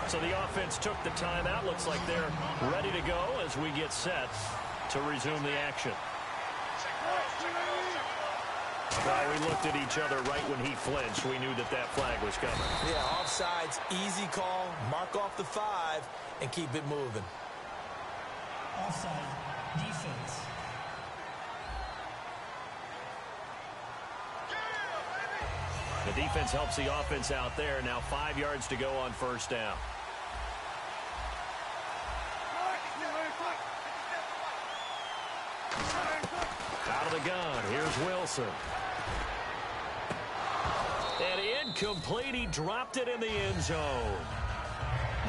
So the offense took the timeout. Looks like they're ready to go as we get set to resume the action. Well, we looked at each other right when he flinched. We knew that that flag was coming. Yeah, offsides, easy call, mark off the 5, and keep it moving. Offside, defense. The defense helps the offense out there. Now 5 yards to go on first down. Out of the gun. Here's Wilson. And incomplete. He dropped it in the end zone.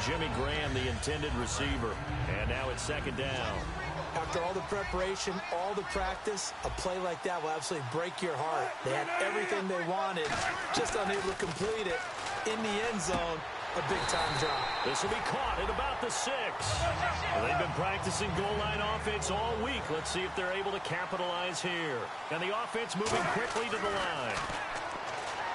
Jimmy Graham, the intended receiver. And now it's second down. After all the preparation, all the practice, a play like that will absolutely break your heart. They had everything they wanted, just unable to complete it. In the end zone, a big-time drop. This will be caught at about the 6. Well, they've been practicing goal line offense all week. Let's see if they're able to capitalize here. And the offense moving quickly to the line.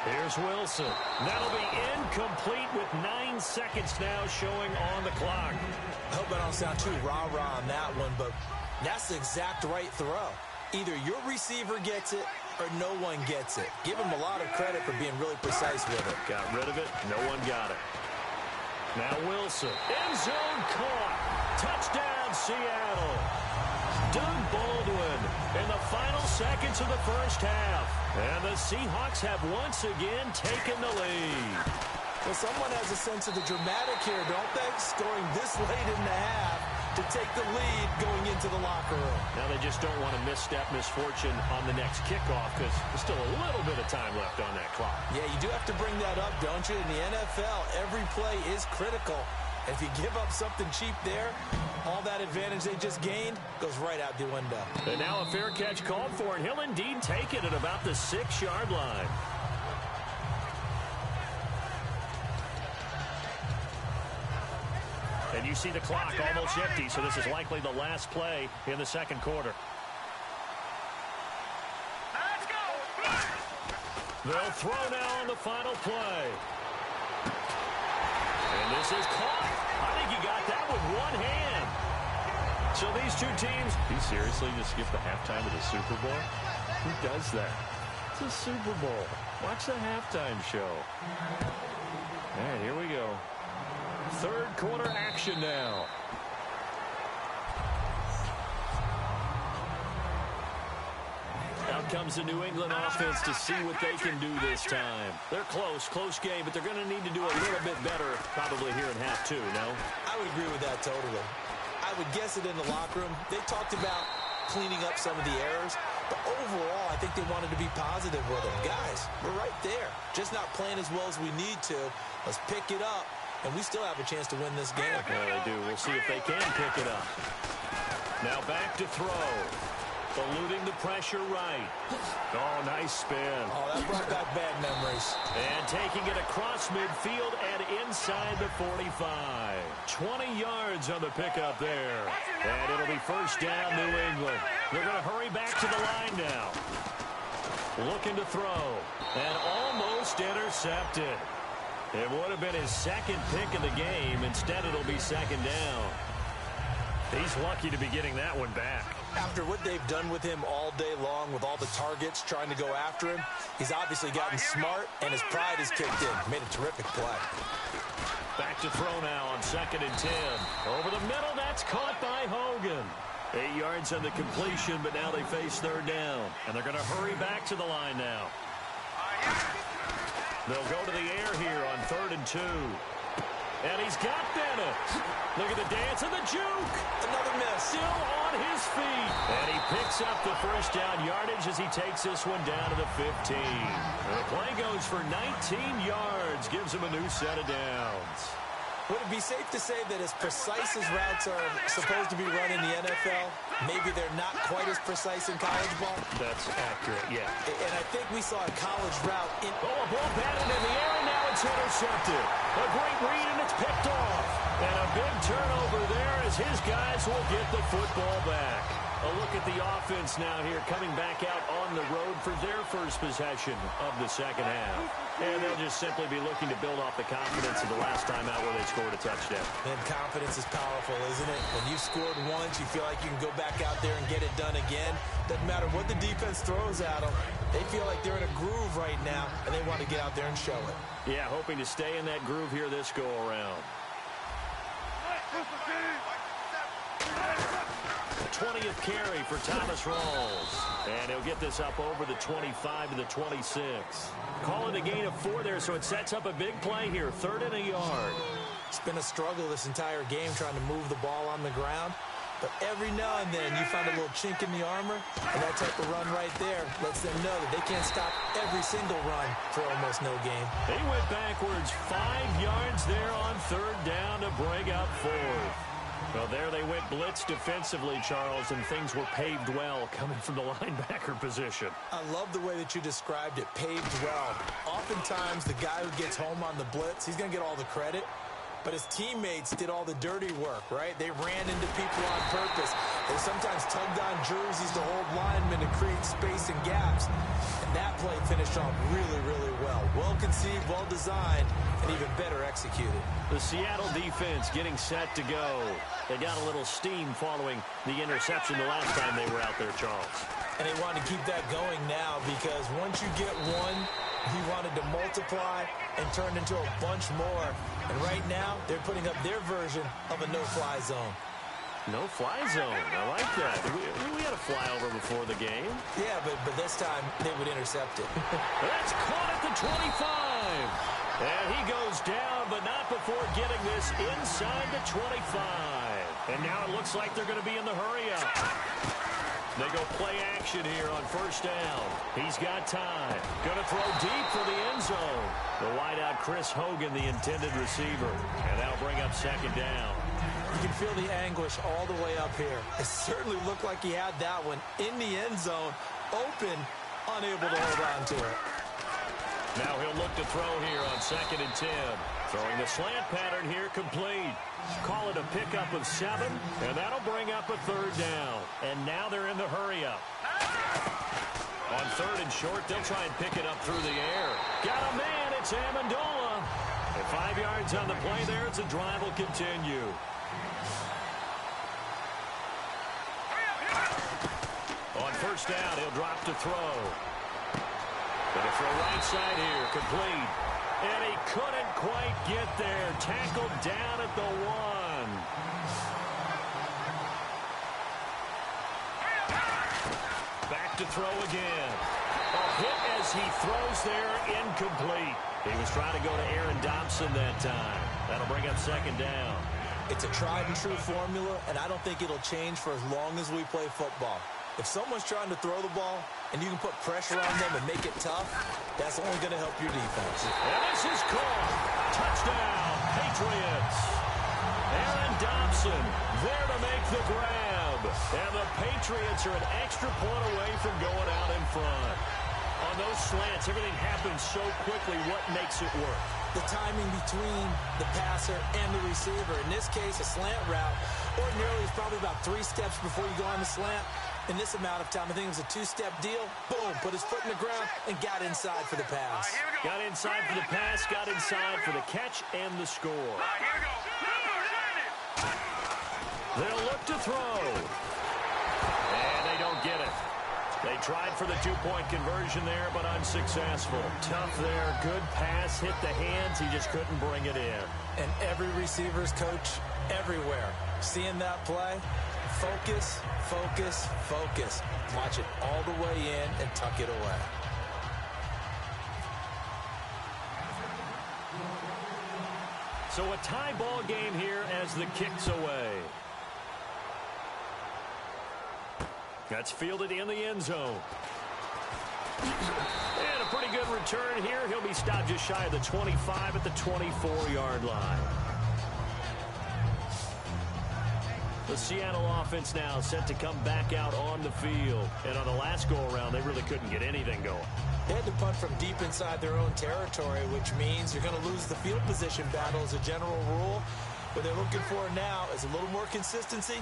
Here's Wilson. That'll be incomplete with 9 seconds now showing on the clock. I hope I don't sound too rah-rah on that one, but that's the exact right throw. Either your receiver gets it or no one gets it. Give him a lot of credit for being really precise with it. Got rid of it. No one got it. Now Wilson. End zone caught. Touchdown, Seattle. Doug Baldwin in the final seconds of the first half. And the Seahawks have once again taken the lead. Well, someone has a sense of the dramatic here, don't they? Scoring this late in the half to take the lead going into the locker room. Now they just don't want to misstep misfortune on the next kickoff because there's still a little bit of time left on that clock. Yeah, you do have to bring that up, don't you? In the NFL, every play is critical. If you give up something cheap there, all that advantage they just gained goes right out the window. And now a fair catch called for, and he'll indeed take it at about the 6-yard line. And you see the clock almost empty, so this is likely the last play in the second quarter. They'll throw now on the final play. And this is caught. I think he got that with one hand. So these two teams... He seriously just skipped the halftime of the Super Bowl? Who does that? It's a Super Bowl. Watch the halftime show. All right, here we go. Third quarter action now. Out comes the New England offense to see what they can do this time. They're close game, but they're going to need to do a little bit better probably here in half 2, no? I would agree with that totally. I would guess it in the locker room. They talked about cleaning up some of the errors, but overall, I think they wanted to be positive with them. Guys, we're right there. Just not playing as well as we need to. Let's pick it up, and we still have a chance to win this game. Yeah, they do. We'll see if they can pick it up. Now back to throw. Eluding the pressure right. Oh, nice spin. Oh, that brought back bad memories. And taking it across midfield and inside the 45. 20 yards on the pickup there. And it'll be first down, New England. They're going to hurry back to the line now. Looking to throw. And almost intercepted. It would have been his second pick of the game. Instead, it'll be second down. He's lucky to be getting that one back. After what they've done with him all day long with all the targets trying to go after him, he's obviously gotten smart, and his pride has kicked in. Made a terrific play. Back to throw now on 2nd and 10. Over the middle, that's caught by Hogan. 8 yards on the completion, but now they face third down. And they're going to hurry back to the line now. They'll go to the air here on 3rd and 2. And he's got Bennett. Look at the dance and the juke. Another miss. Still on his feet. And he picks up the first down yardage as he takes this one down to the 15. And the play goes for 19 yards. Gives him a new set of downs. Would it be safe to say that as precise as routes are supposed to be run in the NFL, maybe they're not quite as precise in college ball? That's accurate, yeah. And I think we saw a college route in... Oh, a ball batted in the air, and now it's intercepted. A great read, and it's picked off. And a big turnover there as his guys will get the football back. A look at the offense now here, coming back out on the road for their first possession of the second half. And they'll just simply be looking to build off the confidence of the last time out where they scored a touchdown. And confidence is powerful, isn't it? When you've scored once, you feel like you can go back out there and get it done again. Doesn't matter what the defense throws at them. They feel like they're in a groove right now, and they want to get out there and show it. Yeah, hoping to stay in that groove here this go-around. 20th carry for Thomas Rawls. And he'll get this up over the 25 to the 26. Call it a gain of 4 there, so it sets up a big play here. 3rd and a yard. It's been a struggle this entire game trying to move the ball on the ground. But every now and then you find a little chink in the armor, and that type of run right there lets them know that they can't stop every single run for almost no gain. They went backwards 5 yards there on 3rd down to bring up 4th. Well, there they went blitz defensively, Charles, and things were paved well coming from the linebacker position. I love the way that you described it, paved well. Oftentimes, the guy who gets home on the blitz, he's going to get all the credit. But his teammates did all the dirty work, right? They ran into people on purpose. They sometimes tugged on jerseys to hold linemen to create space and gaps. And that play finished off really, really well. Well conceived, well designed, and even better executed. The Seattle defense getting set to go. They got a little steam following the interception the last time they were out there, Charles. And they want to keep that going now because once you get one, he wanted to multiply and turn into a bunch more. And right now, they're putting up their version of a no-fly zone. No-fly zone. I like that. We had a flyover before the game. Yeah, but this time, they would intercept it. That's caught at the 25. And he goes down, but not before getting this inside the 25. And now it looks like they're going to be in the hurry-up. They go play action here on 1st down. He's got time. Going to throw deep for the end zone. The wideout Chris Hogan, the intended receiver. And that'll bring up 2nd down. You can feel the anguish all the way up here. It certainly looked like he had that one in the end zone, open, unable to hold on to it. Now he'll look to throw here on 2nd and 10. Throwing the slant pattern here complete. Call it a pickup of 7, and that'll bring up a 3rd down. And now they're in the hurry-up. On 3rd and short, they'll try and pick it up through the air. Got a man, it's Amendola. And 5 yards on the play there, it's a drive will continue. On 1st down, he'll drop to throw. Gonna throw right side here, complete. And he couldn't quite get there. Tackled down at the 1. Back to throw again. A hit as he throws there, incomplete. He was trying to go to Aaron Dobson that time. That'll bring up 2nd down. It's a tried and true formula, and I don't think it'll change for as long as we play football. If someone's trying to throw the ball and you can put pressure on them and make it tough, that's only going to help your defense. And this is caught. Touchdown, Patriots. Aaron Dobson there to make the grab. And the Patriots are an extra point away from going out in front. On those slants, everything happens so quickly. What makes it work? The timing between the passer and the receiver. In this case, a slant route ordinarily is probably about 3 steps before you go on the slant. In this amount of time, I think it was a 2-step deal. Boom, put his foot in the ground and got inside for the pass. Got inside for the pass, got inside for the catch and the score. They'll look to throw. And they don't get it. They tried for the 2-point conversion there, but unsuccessful. Tough there, good pass, hit the hands. He just couldn't bring it in. And every receiver's coach everywhere, seeing that play, focus, focus, focus. Watch it all the way in and tuck it away. So a tie ball game here as the kick's away. That's fielded in the end zone. And a pretty good return here. He'll be stopped just shy of the 25 at the 24-yard line. The Seattle offense now set to come back out on the field. And on the last go-around, they really couldn't get anything going. They had to punt from deep inside their own territory, which means you're going to lose the field position battle as a general rule. What they're looking for now is a little more consistency,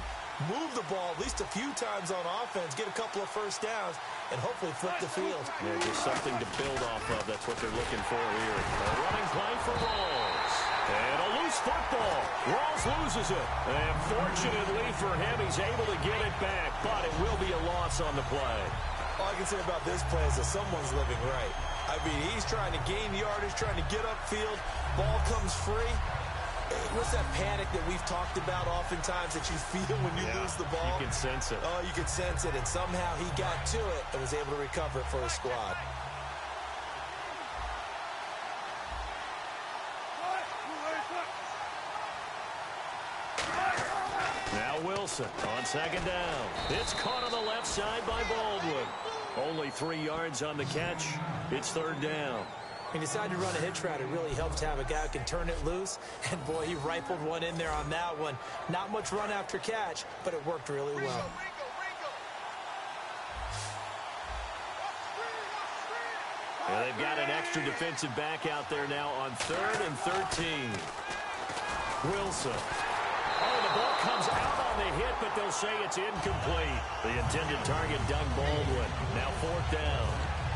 move the ball at least a few times on offense, get a couple of first downs, and hopefully flip the field. Yeah, just something to build off of. That's what they're looking for here. A running play for Rawls. And a loose football. Rawls loses it. And fortunately for him, he's able to get it back, but it will be a loss on the play. All I can say about this play is that someone's living right. I mean, he's trying to gain yardage, trying to get upfield. Ball comes free. What's that panic that we've talked about oftentimes that you feel when you lose the ball? You can sense it. Oh, you can sense it, and somehow he got to it and was able to recover it for his squad. Now Wilson on second down. It's caught on the left side by Baldwin. Only 3 yards on the catch. It's third down. He decided to run a hitch route. It really helps to have a guy who can turn it loose. And, boy, he rifled one in there on that one. Not much run after catch, but it worked really well. Yeah, they've got an extra defensive back out there now on 3rd and 13. Wilson. Oh, the ball comes out on the hit, but they'll say it's incomplete. The intended target, Doug Baldwin. Now 4th down.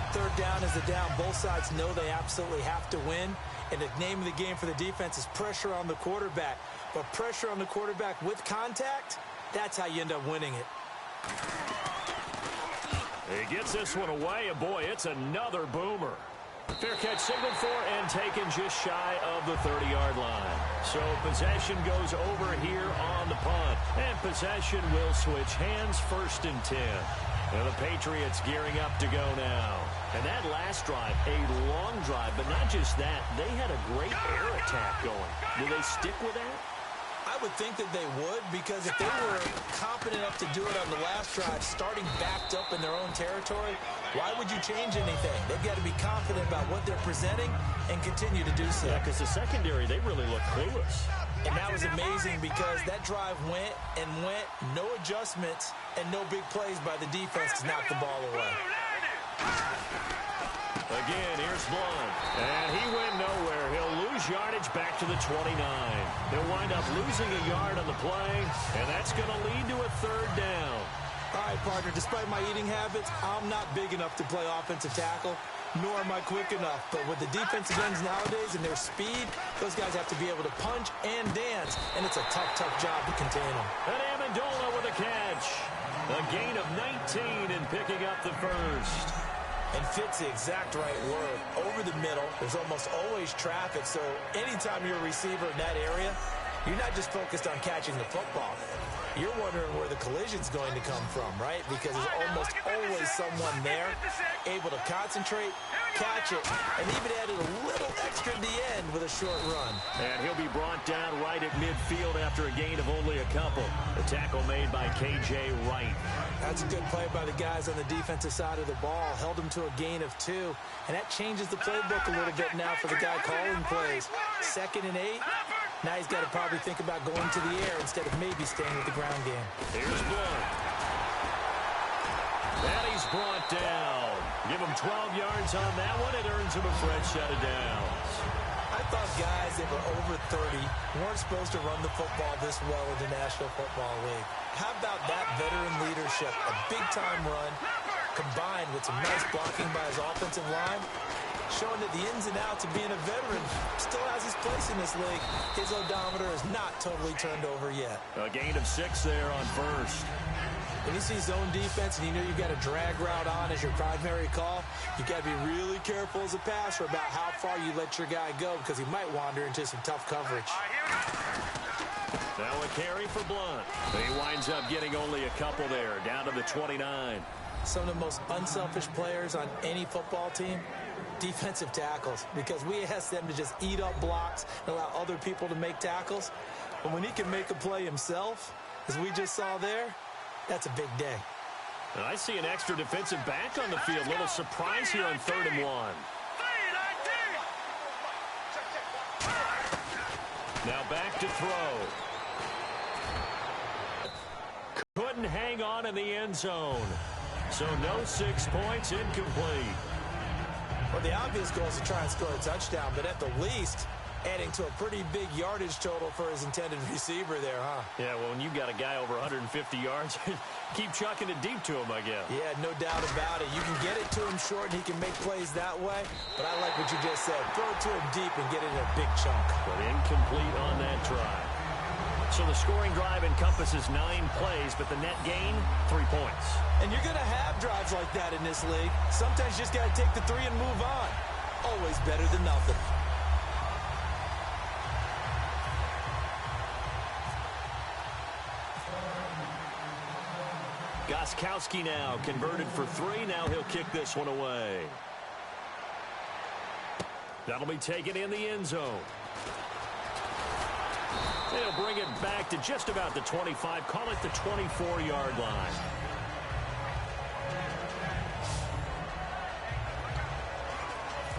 3rd down is the down. Both sides know they absolutely have to win. And the name of the game for the defense is pressure on the quarterback. But pressure on the quarterback with contact, that's how you end up winning it. He gets this one away, and boy, it's another boomer. Fair catch signaled for and taken just shy of the 30-yard line. So possession goes over here on the punt. And possession will switch hands, 1st and 10. And the Patriots gearing up to go now. And that last drive, a long drive, but not just that. They had a great air attack going. Do they stick with that? I would think that they would, because if they were confident enough to do it on the last drive, starting backed up in their own territory, why would you change anything? They've got to be confident about what they're presenting and continue to do so. Yeah, because the secondary, they really look clueless. And that was amazing because that drive went and went, no adjustments, and no big plays by the defense to knock the ball away. Again, here's Blunt. And he went nowhere. He'll lose yardage back to the 29. He'll wind up losing a yard on the play, and that's going to lead to a 3rd down. All right, partner, despite my eating habits, I'm not big enough to play offensive tackle, nor am I quick enough. But with the defensive ends nowadays and their speed, those guys have to be able to punch and dance, and it's a tough, tough job to contain them. And Amendola with a catch. A gain of 19 and picking up the 1st. And fits the exact right word. Over the middle, there's almost always traffic, so anytime you're a receiver in that area, you're not just focused on catching the football. You're wondering where the collision's going to come from, right? Because there's almost always someone there able to concentrate, catch it, and even added a little extra at the end with a short run. And he'll be brought down right at midfield after a gain of only a couple. The tackle made by K.J. Wright. That's a good play by the guys on the defensive side of the ball. Held him to a gain of 2. And that changes the playbook a little bit now for the guy calling plays. 2nd and 8. Now he's got to probably think about going to the air instead of maybe staying with the ground game. Here's Blunt. And he's brought down. Give him 12 yards on that one. It earns him a fresh set of downs. I thought guys that were over 30 weren't supposed to run the football this well in the National Football League. How about that veteran leadership? A big-time run combined with some nice blocking by his offensive line, showing that the ins and outs of being a veteran still has his place in this league. His odometer is not totally turned over yet. A gain of 6 there on 1st. When you see zone defense and you know you've got a drag route on as your primary call, you've got to be really careful as a passer about how far you let your guy go because he might wander into some tough coverage. Now a carry for Blunt. He winds up getting only a couple there, down to the 29. Some of the most unselfish players on any football team, defensive tackles, because we ask them to just eat up blocks and allow other people to make tackles. But when he can make a play himself, as we just saw there, that's a big day. And I see an extra defensive back on the field. Little surprise here on 3rd and 1. Now back to throw. Couldn't hang on in the end zone. So no 6 points, incomplete. Well, the obvious goal is to try and score a touchdown, but at the least, adding to a pretty big yardage total for his intended receiver there, huh? Yeah, well, when you've got a guy over 150 yards, keep chucking it deep to him, I guess. Yeah, no doubt about it. You can get it to him short, and he can make plays that way, but I like what you just said. Throw it to him deep and get it in a big chunk. But incomplete on that try. So the scoring drive encompasses 9 plays, but the net gain, 3 points. And you're going to have drives like that in this league. Sometimes you just got to take the 3 and move on. Always better than nothing. Gostkowski now converted for 3. Now he'll kick this one away. That'll be taken in the end zone. They'll bring it back to just about the 25. Call it the 24-yard line.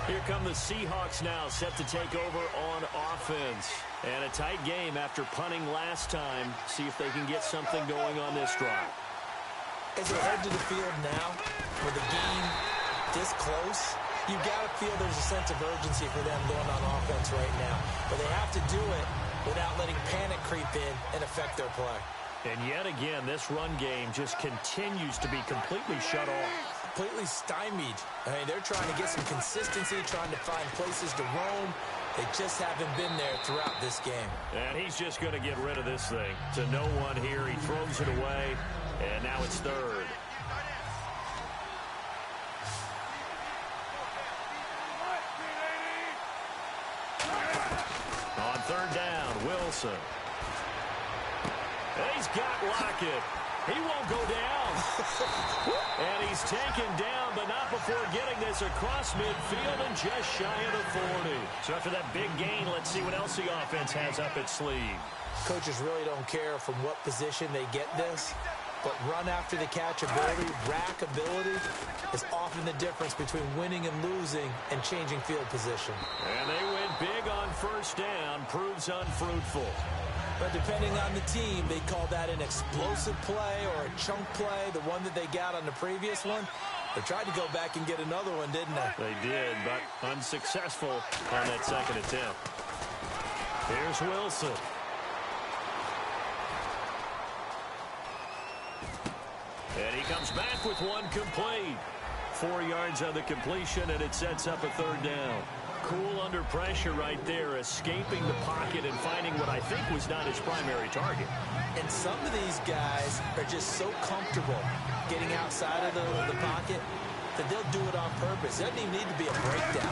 Here come the Seahawks now, set to take over on offense. And a tight game after punting last time. See if they can get something going on this drive. As they head to the field now, with the game this close, you've got to feel there's a sense of urgency for them going on offense right now. But they have to do it without letting panic creep in and affect their play. And yet again, this run game just continues to be completely shut off. Completely stymied. I mean, they're trying to get some consistency, trying to find places to roam. They just haven't been there throughout this game. And he's just going to get rid of this thing. To no one here. He throws it away, and now it's third. On third down, Wilson. He's got Lockett. He won't go down. And he's taken down, but not before getting this across midfield and just shy of the 40. So after that big gain, let's see what else the offense has up its sleeve. Coaches really don't care from what position they get this, but run after the catch ability, rack ability, is often the difference between winning and losing and changing field position. And they went big on first down, proves unfruitful. But depending on the team, they call that an explosive play or a chunk play, the one that they got on the previous one. They tried to go back and get another one, didn't they? They did, but unsuccessful on that second attempt. Here's Wilson. And he comes back with one complete. 4 yards on the completion, and it sets up a third down. Cool under pressure right there, escaping the pocket and finding what I think was not his primary target. And some of these guys are just so comfortable getting outside of the pocket that they'll do it on purpose. It doesn't even need to be a breakdown.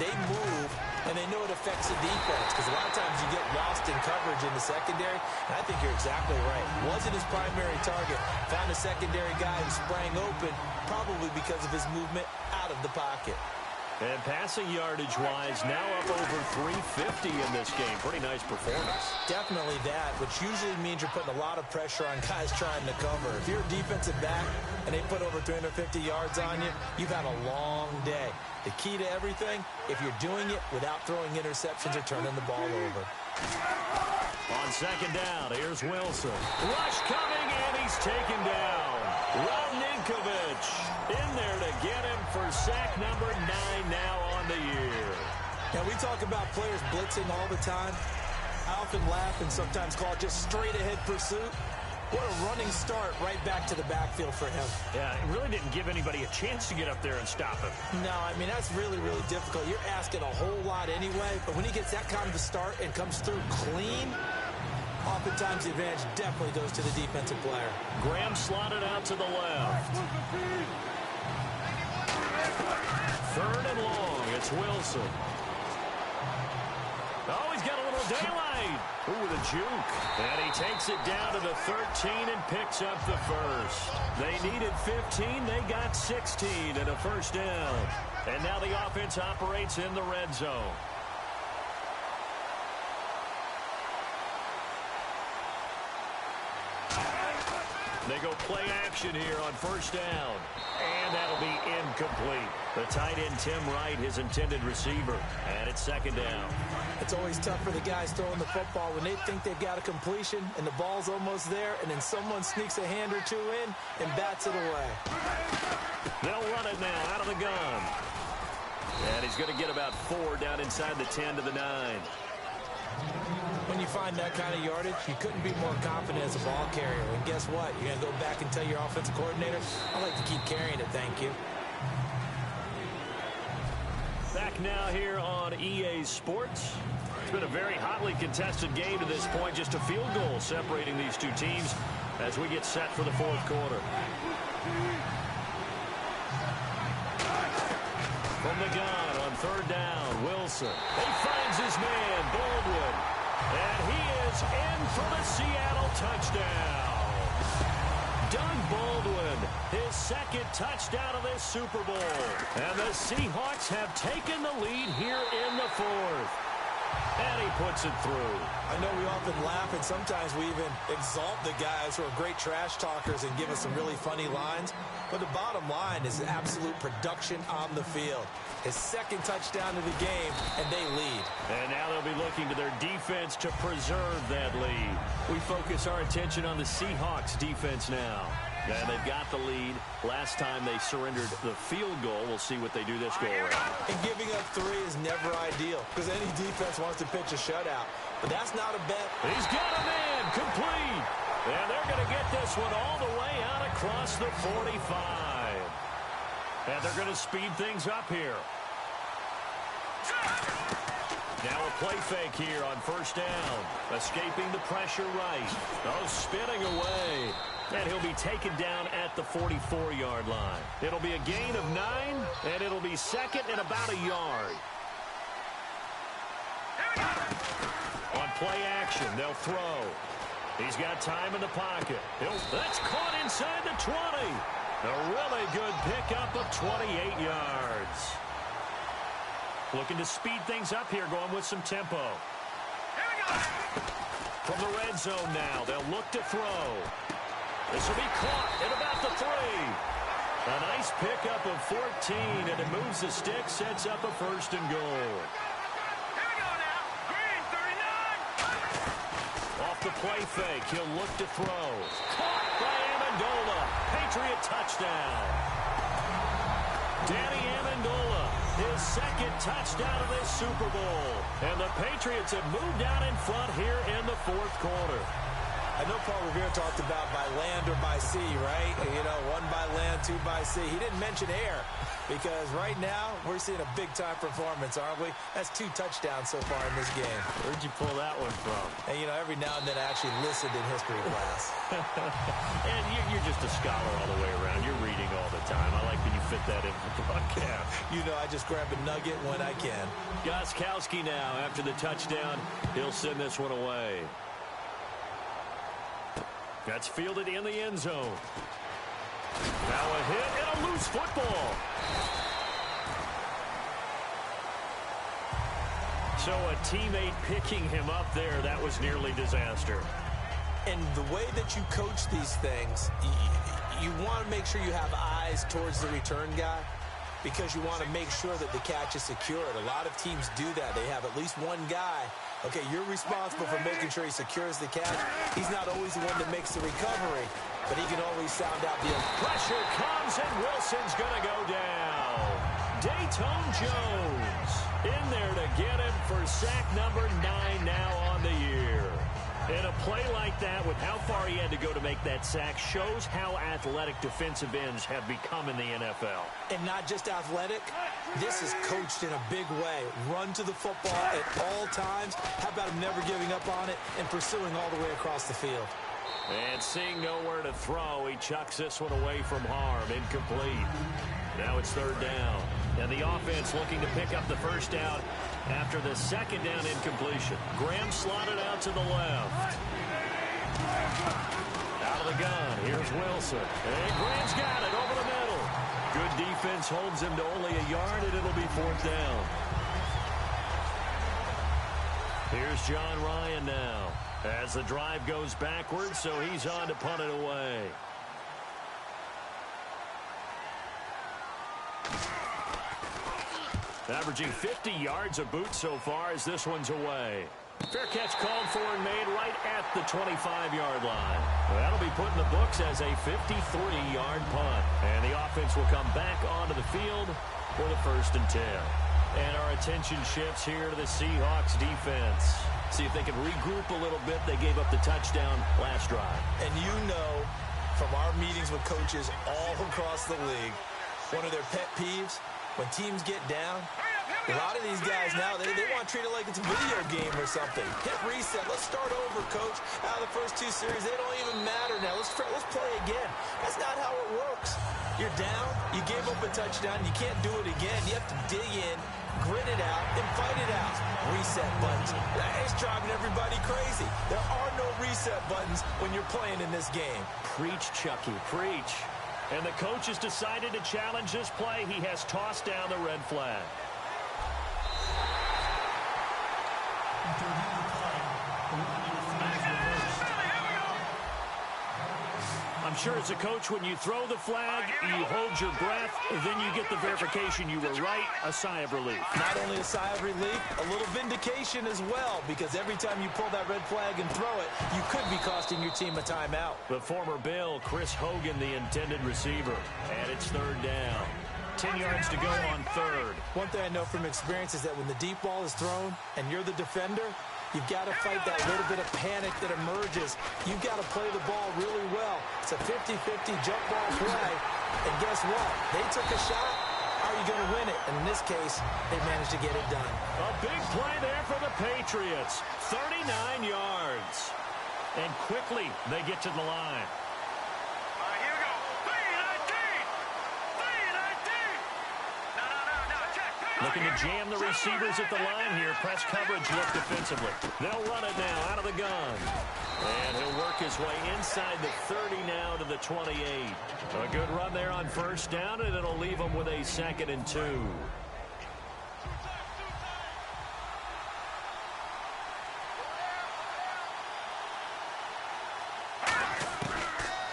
They move, and they know it affects the defense, because a lot of times you get lost in coverage in the secondary, and I think you're exactly right. Wasn't his primary target. Found a secondary guy who sprang open, probably because of his movement out of the pocket. And passing yardage-wise, now up over 350 in this game. Pretty nice performance. Definitely that, which usually means you're putting a lot of pressure on guys trying to cover. If you're a defensive back and they put over 350 yards on you, you've had a long day. The key to everything, if you're doing it without throwing interceptions or turning the ball over. On second down, here's Wilson. Rush coming, and he's taken down. Ninkovich in there to get him for sack number 9 now on the year. Now, we talk about players blitzing all the time. I often laugh and sometimes call it just straight-ahead pursuit. What a running start right back to the backfield for him. Yeah, it really didn't give anybody a chance to get up there and stop him. No, I mean, that's really, really difficult. You're asking a whole lot anyway, but when he gets that kind of a start and comes through clean, oftentimes the advantage definitely goes to the defensive player. Graham slotted out to the left. Third and long. It's Wilson. Oh, he's got a little daylight. Ooh, with a juke. And he takes it down to the 13 and picks up the first. They needed 15. They got 16 and a first down. And now the offense operates in the red zone. They go play action here on first down. And that'll be incomplete. The tight end, Tim Wright, his intended receiver. And it's second down. It's always tough for the guys throwing the football when they think they've got a completion and the ball's almost there, and then someone sneaks a hand or two in and bats it away. They'll run it now out of the gun. And he's going to get about 4 down inside the 10 to the 9. When you find that kind of yardage, you couldn't be more confident as a ball carrier. And guess what? You're going to go back and tell your offensive coordinator, I'd like to keep carrying it, thank you. Back now here on EA Sports. It's been a very hotly contested game to this point. Just a field goal separating these two teams as we get set for the fourth quarter. From the gun on third down, Wilson. He finds his man, Baldwin. And he is in for the Seattle touchdown. Doug Baldwin, his second touchdown of this Super Bowl. And the Seahawks have taken the lead here in the fourth. And he puts it through. I know we often laugh, and sometimes we even exalt the guys who are great trash talkers and give us some really funny lines. But the bottom line is absolute production on the field. His second touchdown of the game, and they lead. And now they'll be looking to their defense to preserve that lead. We focus our attention on the Seahawks defense now. And they've got the lead. Last time they surrendered the field goal. We'll see what they do this go around. And giving up 3 is never ideal because any defense wants to pitch a shutout. But that's not a bet. He's got a man complete. And they're going to get this one all the way out across the 45. And they're going to speed things up here. Now a play fake here on first down. Escaping the pressure right. Oh, spinning away. And he'll be taken down at the 44-yard line. It'll be a gain of 9, and it'll be second and about a yard. On play action, they'll throw. He's got time in the pocket. That's caught inside the 20. A really good pickup of 28 yards. Looking to speed things up here, going with some tempo. From the red zone now, they'll look to throw. This will be caught at about the 3. A nice pickup of 14, and it moves the stick, sets up a first and goal. Here we go now. Green, 39. Off the play fake, he'll look to throw. Caught by Amendola. Patriot touchdown. Danny Amendola, his second touchdown of this Super Bowl. And the Patriots have moved out in front here in the fourth quarter. I know Paul Revere talked about by land or by sea, right? You know, 1 by land, 2 by sea. He didn't mention air because right now we're seeing a big-time performance, aren't we? That's 2 touchdowns so far in this game. Where'd you pull that one from? And, you know, every now and then I actually listened in history class. And you're just a scholar all the way around. You're reading all the time. I like that you fit that in the broadcast. You know, I just grab a nugget when I can. Gostkowski now, after the touchdown, he'll send this one away. That's fielded in the end zone. Now a hit and a loose football. So a teammate picking him up there, that was nearly disaster. And the way that you coach these things, you want to make sure you have eyes towards the return guy because you want to make sure that the catch is secured. A lot of teams do that. They have at least one guy. Okay, you're responsible for making sure he secures the catch. He's not always the one that makes the recovery, but he can always sound out the pressure comes, and Wilson's going to go down. Dayton Jones in there to get him for sack number 9 now on the year. And a play like that, with how far he had to go to make that sack, shows how athletic defensive ends have become in the NFL. And not just athletic, this is coached in a big way. Run to the football at all times. How about him never giving up on it and pursuing all the way across the field? And seeing nowhere to throw, he chucks this one away from harm. Incomplete. Now it's third down. And the offense looking to pick up the first down after the second down incompletion. Graham slotted out to the left. Out of the gun, here's Wilson. And Graham's got it over the middle. Good defense holds him to only a yard, and it'll be fourth down. Here's John Ryan now. As the drive goes backwards, so he's on to punt it away. Averaging 50 yards a boot so far as this one's away. Fair catch called for and made right at the 25-yard line. That'll be put in the books as a 53-yard punt. And the offense will come back onto the field for the 1st and 10. And our attention shifts here to the Seahawks defense. See if they can regroup a little bit. They gave up the touchdown last drive. And you know from our meetings with coaches all across the league, one of their pet peeves, when teams get down, A lot of these guys now, they want to treat it like it's a video game or something. Hit reset. Let's start over, coach. Out of the first 2 series, they don't even matter now. Let's play again. That's not how it works. You're down. You gave up a touchdown. You can't do it again. You have to dig in, grit it out, and fight it out. Reset buttons. It's driving everybody crazy. There are no reset buttons when you're playing in this game. Preach, Chucky, preach. And the coach has decided to challenge this play. He has tossed down the red flag. I'm sure as a coach, when you throw the flag, you hold your breath, then you get the verification you were right, a sigh of relief. Not only a sigh of relief, a little vindication as well, because every time you pull that red flag and throw it, you could be costing your team a timeout. The former Bill, Chris Hogan, the intended receiver, and it's 3rd down. 10 yards to go on 3rd. One thing I know from experience is that when the deep ball is thrown and you're the defender, you've got to fight that little bit of panic that emerges. You've got to play the ball really well. It's a 50-50 jump ball play. And guess what? They took a shot. How are you going to win it? And in this case, they managed to get it done. A big play there for the Patriots. 39 yards. And quickly, they get to the line. Here we go. 3-19. Looking to jam the receivers at the line here. Press coverage look defensively. They'll run it now out of the gun. And he'll work his way inside the 30 now to the 28. A good run there on 1st down, and it'll leave him with a 2nd and 2.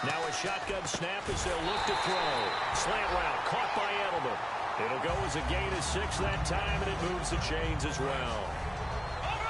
Now a shotgun snap as they'll look to throw. Slant route caught by Edelman. It'll go as a gain of 6 that time, and it moves the chains as well.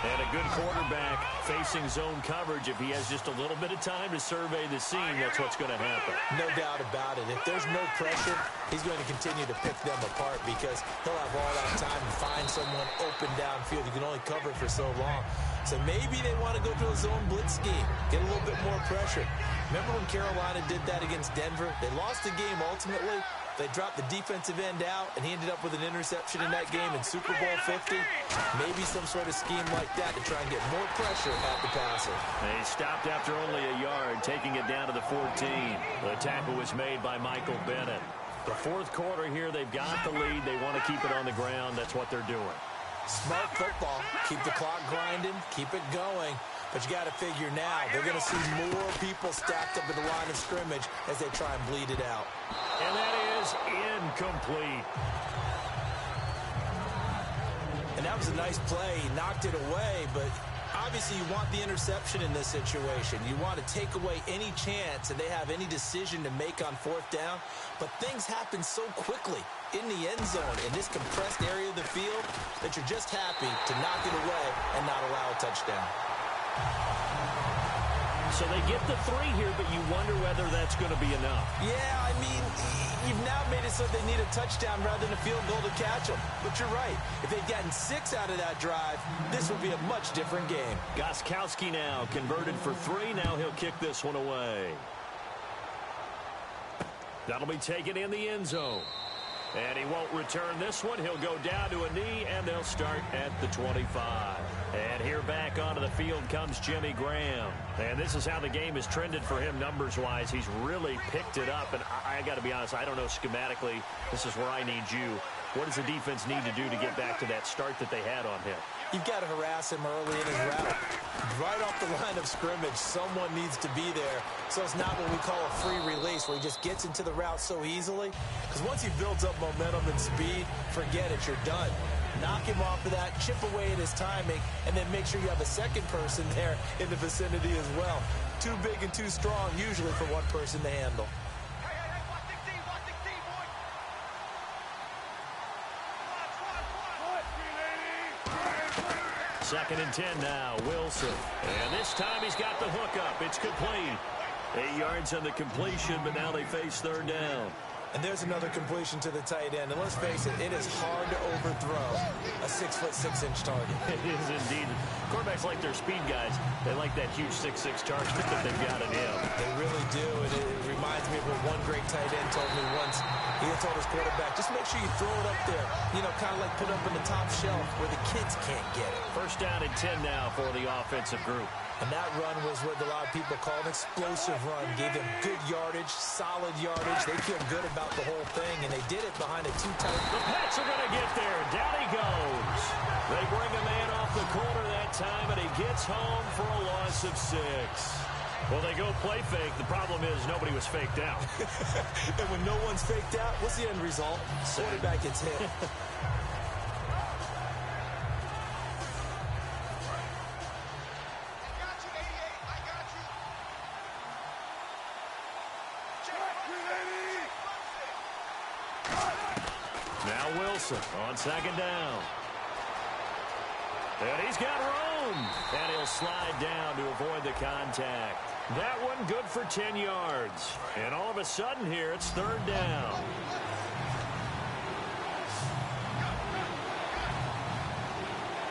And a good quarterback facing zone coverage. If he has just a little bit of time to survey the scene, that's what's going to happen. No doubt about it. If there's no pressure, he's going to continue to pick them apart because he'll have all that time to find someone open downfield. You can only cover it for so long. So maybe they want to go to a zone blitz scheme, get a little bit more pressure. Remember when Carolina did that against Denver? They lost the game ultimately. They dropped the defensive end out, and he ended up with an interception in that game in Super Bowl 50. Maybe some sort of scheme like that to try and get more pressure at the passer. They stopped after only a yard, taking it down to the 14. The tackle was made by Michael Bennett. The 4th quarter here, they've got the lead. They want to keep it on the ground. That's what they're doing. Smart football. Keep the clock grinding. Keep it going. But you got to figure now, they're going to see more people stacked up at the line of scrimmage as they try and bleed it out. And that is incomplete. And that was a nice play. He knocked it away, but obviously you want the interception in this situation. You want to take away any chance and they have any decision to make on 4th down. But things happen so quickly in the end zone in this compressed area of the field that you're just happy to knock it away and not allow a touchdown. So they get the 3 here, but you wonder whether that's going to be enough. Yeah, I mean, you've now made it so they need a touchdown rather than a field goal to catch them. But you're right. If they'd gotten 6 out of that drive, this would be a much different game. Gostkowski now converted for 3. Now he'll kick this one away. That'll be taken in the end zone. And he won't return this one. He'll go down to a knee, and they'll start at the 25. And here back onto the field comes Jimmy Graham. And this is how the game has trended for him numbers-wise. He's really picked it up. And I got to be honest, I don't know schematically. This is where I need you. What does the defense need to do to get back to that start that they had on him? You've got to harass him early in his route. Right off the line of scrimmage, someone needs to be there. So it's not what we call a free release, where he just gets into the route so easily. Because once he builds up momentum and speed, forget it, you're done. Knock him off of that, chip away at his timing, and then make sure you have a second person there in the vicinity as well. Too big and too strong, usually, for one person to handle. Second and 10 now, Wilson. And this time he's got the hook up. It's complete. 8 yards on the completion, but now they face 3rd down. And there's another completion to the tight end. And let's face it, it is hard to overthrow a 6'6" target. It is indeed. Quarterbacks like their speed guys. They like that huge 6'6" target that they've got in him. They really do. And it reminds me of what one great tight end told me once. He had told his quarterback, just make sure you throw it up there. You know, kind of like put it up on the top shelf where the kids can't get it. First down and 10 now for the offensive group. And that run was what a lot of people call an explosive run. Gave them good yardage, solid yardage. They feel good about the whole thing, and they did it behind a two-tight. The Pats are going to get there. Down he goes. They bring a man off the corner that time, and he gets home for a loss of 6. Well, they go play fake. The problem is nobody was faked out. And when no one's faked out, what's the end result? Quarterback gets hit. Now Wilson on second down. And he's got room. And he'll slide down to avoid the contact. That one good for 10 yards. And all of a sudden here, it's third down.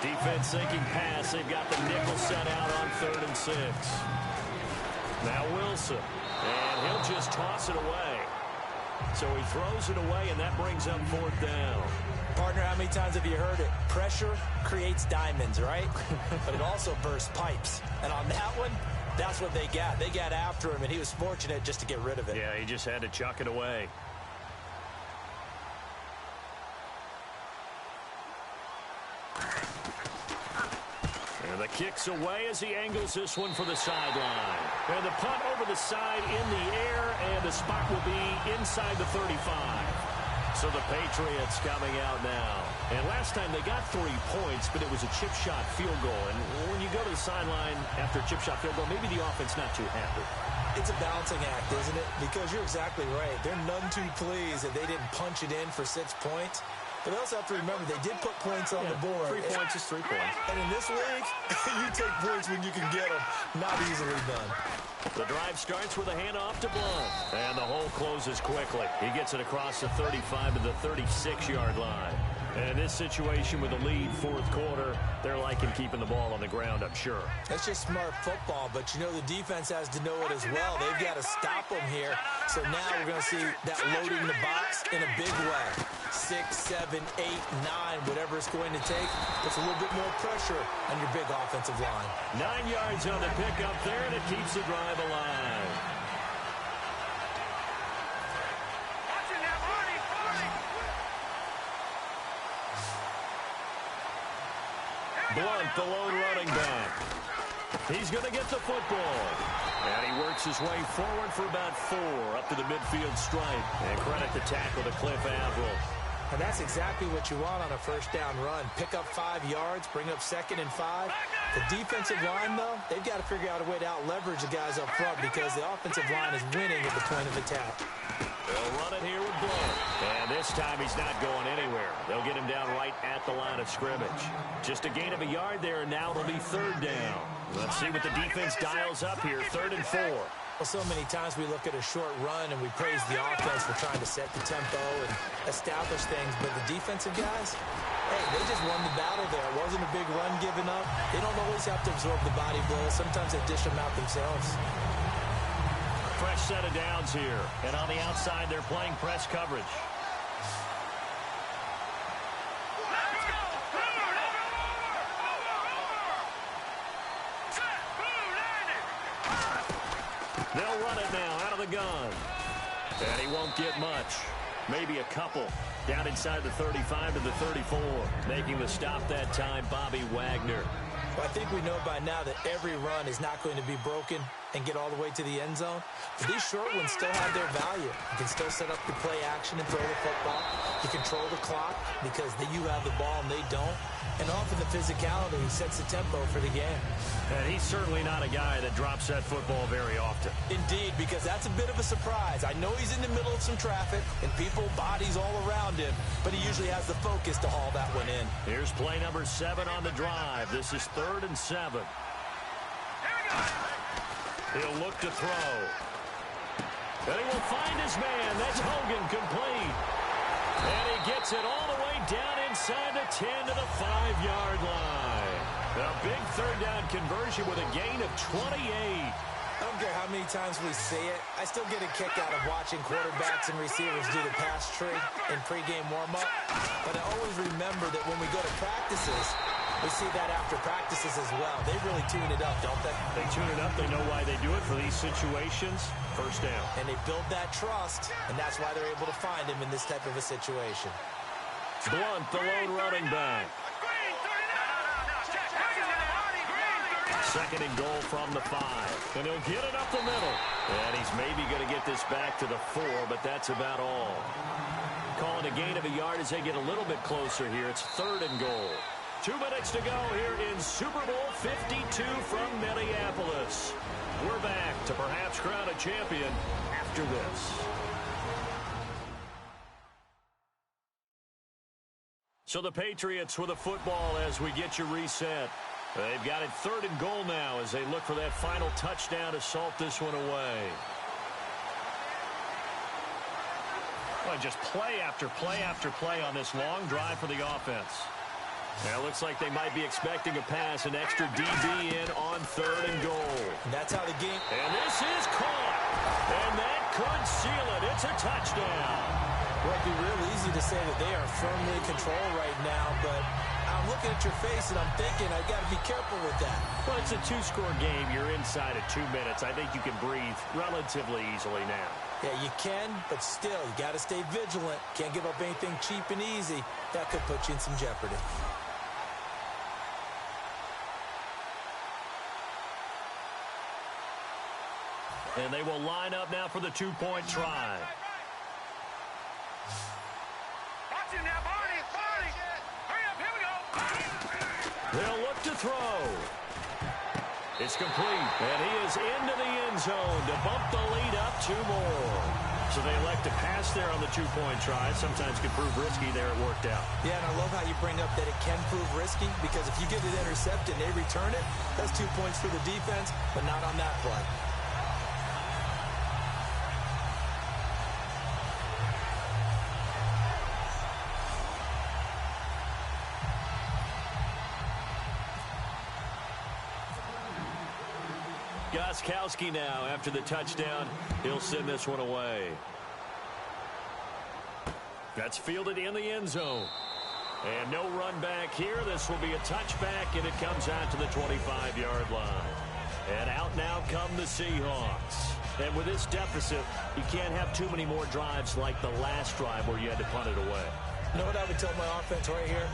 Defense thinking pass. They've got the nickel set out on 3rd and 6. Now Wilson. And he'll just toss it away. So he throws it away, and that brings up 4th down. Partner, how many times have you heard it? Pressure creates diamonds, right? But it also bursts pipes. And on that one, that's what they got. They got after him, and he was fortunate just to get rid of it. Yeah, he just had to chuck it away. And the kick's away as he angles this one for the sideline. And the punt over the side in the air, and the spot will be inside the 35. So the Patriots coming out now. And last time they got 3 points, but it was a chip shot field goal. And when you go to the sideline after a chip shot field goal, maybe the offense not too happy. It's a balancing act, isn't it? Because you're exactly right. They're none too pleased that they didn't punch it in for 6 points. But they also have to remember they did put points on the board. 3 points is 3 points. And in this league, you take points when you can get them. Not easily done. The drive starts with a handoff to Blunt. And the hole closes quickly. He gets it across the 35 to the 36-yard line. And in this situation with a lead, 4th quarter, they're liking keeping the ball on the ground, I'm sure. That's just smart football, but you know the defense has to know it as well. They've got to stop them here. So now we're going to see that loading the box in a big way. 6, 7, 8, 9, whatever it's going to take. Puts a little bit more pressure on your big offensive line. 9 yards on the pickup there, and it keeps the drive alive. Blunt, the lone running back. He's going to get the football. And he works his way forward for about 4 up to the midfield stripe. And credit the tackle to Cliff Avril. And that's exactly what you want on a first down run. Pick up 5 yards, bring up 2nd and 5. The defensive line, though, they've got to figure out a way to out-leverage the guys up front because the offensive line is winning at the point of attack. They'll run it here with Blunt. And this time he's not going anywhere. They'll get him down right at the line of scrimmage. Just a gain of a yard there, and now it'll be 3rd down. Let's see what the defense dials up here. 3rd and 4. Well, so many times we look at a short run and we praise the offense for trying to set the tempo and establish things, but the defensive guys, hey, they just won the battle there. It wasn't a big run given up. They don't always have to absorb the body blows. Sometimes they dish them out themselves. Fresh set of downs here. And on the outside, they're playing press coverage. They'll run it now out of the gun. And he won't get much. Maybe a couple. Down inside the 35 to the 34. Making the stop that time, Bobby Wagner. Well, I think we know by now that every run is not going to be broken and get all the way to the end zone. But these short ones still have their value. You can still set up the play action and throw the football. You control the clock because you have the ball and they don't. And often the physicality sets the tempo for the game. And he's certainly not a guy that drops that football very often. Indeed, because that's a bit of a surprise. I know he's in the middle of some traffic and people, bodies all around him, but he usually has the focus to haul that one in. Here's play number 7 on the drive. This is 3rd and 7. He'll look to throw. And he will find his man. That's Hogan complete. And he gets it all the way down inside the 10 to the 5-yard line. A big third down conversion with a gain of 28. I don't care how many times we see it. I still get a kick out of watching quarterbacks and receivers do the pass tree in pregame warm-up. But I always remember that when we go to practices, we see that after practices as well. They really tune it up, don't they? They tune it up. They know why they do it for these situations. First down. And they build that trust, and that's why they're able to find him in this type of a situation. Blunt, the lone running back. Second and goal from the 5. And he'll get it up the middle. And he's maybe going to get this back to the 4, but that's about all. Calling a gain of a yard as they get a little bit closer here. It's third and goal. 2 minutes to go here in Super Bowl 52 from Minneapolis. We're back to perhaps crown a champion after this. So the Patriots with a football as we get you reset. They've got it third and goal now as they look for that final touchdown to salt this one away. Well, just play after play after play on this long drive for the offense. Now it looks like they might be expecting a pass, an extra DB in on third and goal. That's how the game... And this is caught. And that could seal it. It's a touchdown. Well, it'd be real easy to say that they are firmly in control right now, but I'm looking at your face and I'm thinking I got to be careful with that. Well, it's a 2-score game. You're inside of 2 minutes. I think you can breathe relatively easily now. Yeah, you can, but still, you got to stay vigilant. Can't give up anything cheap and easy. That could put you in some jeopardy. And they will line up now for the 2-point try. Watch him now, Barney. Barney. Hurry up, here we go. They'll look to throw. It's complete, and he is into the end zone to bump the lead up 2 more. So they elect to pass there on the 2-point try. Sometimes can prove risky. There it worked out. Yeah, and I love how you bring up that it can prove risky, because if you get it intercepted and they return it, that's 2 points for the defense, but not on that play. Gostkowski now after the touchdown. He'll send this one away. That's fielded in the end zone. And no run back here. This will be a touchback, and it comes out to the 25-yard line. And out now come the Seahawks. And with this deficit, you can't have too many more drives like the last drive where you had to punt it away. You know what I would tell my offense right here?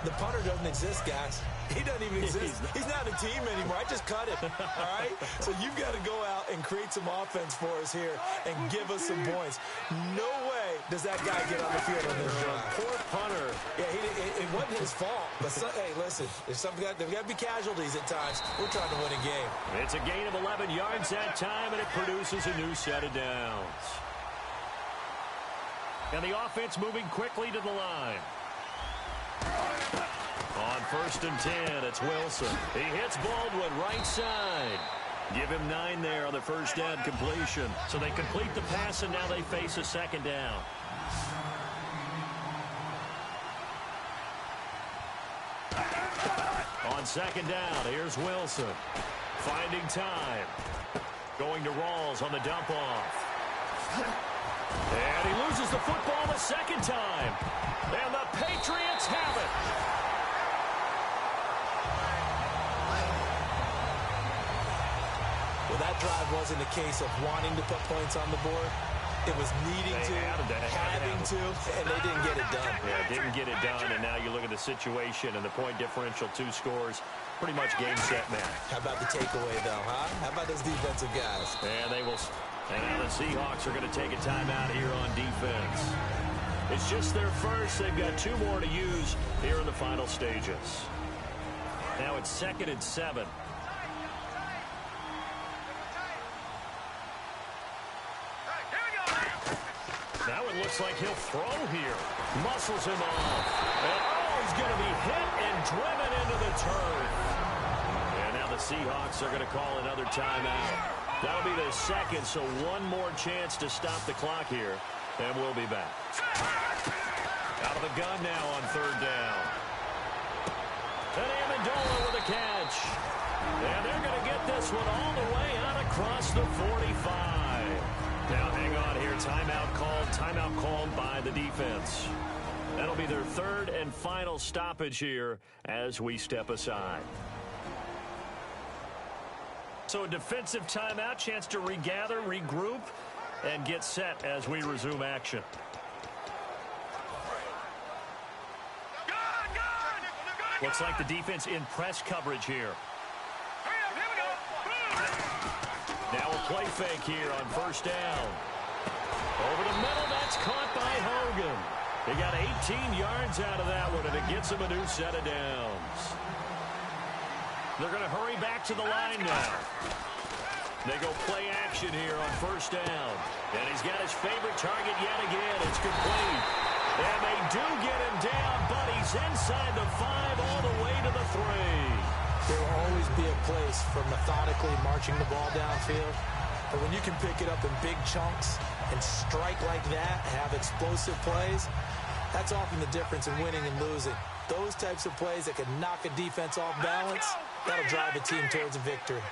The punter doesn't exist, guys. He doesn't even exist. He's not a team anymore. I just cut him, all right? So you've got to go out and create some offense for us here and give us some points. No way does that guy get on the field on this drive. Poor punter. Yeah, it wasn't his fault. But, hey, listen, there's got to be casualties at times. We're trying to win a game. It's a gain of 11 yards that time, and it produces a new set of downs. And the offense moving quickly to the line. On 1st and 10, it's Wilson. He hits Baldwin right side. Give him 9 there on the first down completion. So they complete the pass, and now they face a second down. On second down, here's Wilson. Finding time. Going to Rawls on the dump off. And he loses the football the second time. And the Patriots have it. Well, that drive wasn't a case of wanting to put points on the board. It was needing to, having to, and they didn't get it done. Yeah, didn't get it done, and now you look at the situation and the point differential, 2 scores, pretty much game, set, match. How about the takeaway, though, huh? How about those defensive guys? And they will. And now the Seahawks are going to take a timeout here on defense. It's just their first. They've got 2 more to use here in the final stages. Now it's 2nd and 7. Now it looks like he'll throw here. Muscles him off. And he's going to be hit and driven into the turf. And now the Seahawks are going to call another timeout. That'll be the second, so one more chance to stop the clock here, and we'll be back. Out of the gun now on third down. And Amendola with a catch. And they're going to get this one all the way out across the 45. Now hang on here. Timeout called by the defense. That'll be their third and final stoppage here as we step aside. So a defensive timeout, chance to regather, regroup, and get set as we resume action. Looks like the defense in press coverage here. Now a play fake here on first down. Over the middle, that's caught by Hogan. He got 18 yards out of that one, and it gets him a new set of downs. They're going to hurry back to the line now. They go play action here on first down. And he's got his favorite target yet again. It's complete. And they do get him down, but he's inside the 5 all the way to the 3. There will always be a place for methodically marching the ball downfield. But when you can pick it up in big chunks and strike like that, have explosive plays, that's often the difference in winning and losing. Those types of plays that can knock a defense off balance, that'll drive a team towards a victory.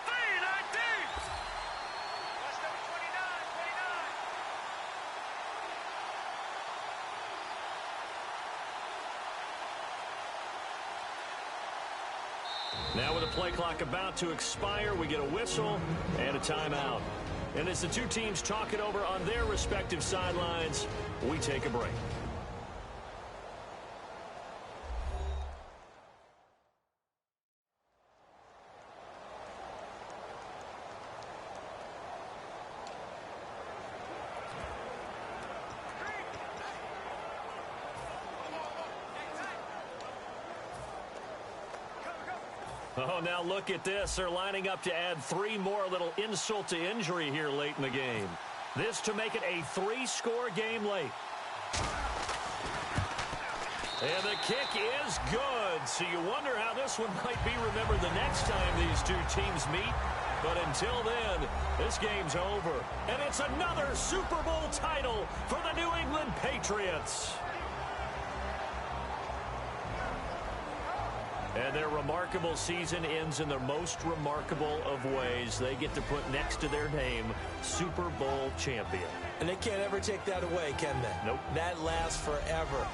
Now with the play clock about to expire, we get a whistle and a timeout. And as the two teams talk it over on their respective sidelines, we take a break. Oh, now look at this. They're lining up to add 3 more, little insult to injury here late in the game. This to make it a 3-score game late. And the kick is good. So you wonder how this one might be remembered the next time these two teams meet. But until then, this game's over. And it's another Super Bowl title for the New England Patriots. And their remarkable season ends in the most remarkable of ways. They get to put next to their name, Super Bowl champion. And they can't ever take that away, can they? Nope. That lasts forever.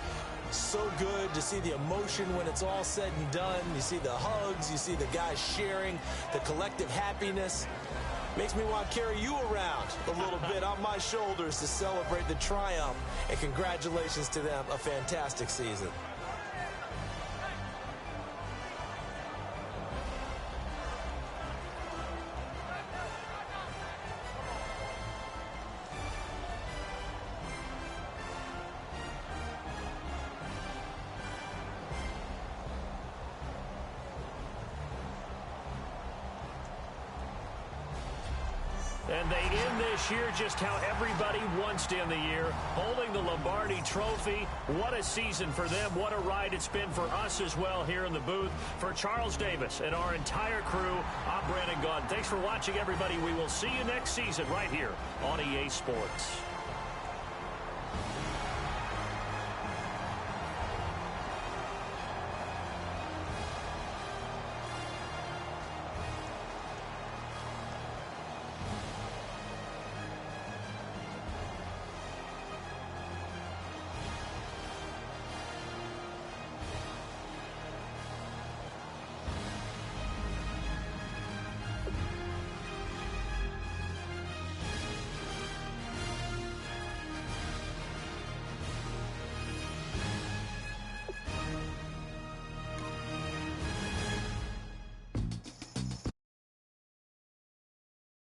So good to see the emotion when it's all said and done. You see the hugs. You see the guys sharing, the collective happiness. Makes me want to carry you around a little bit on my shoulders to celebrate the triumph. And congratulations to them. A fantastic season. And they end this year just how everybody wants to end the year, holding the Lombardi Trophy. What a season for them. What a ride it's been for us as well here in the booth. For Charles Davis and our entire crew, I'm Brandon Gaudin. Thanks for watching, everybody. We will see you next season right here on EA Sports.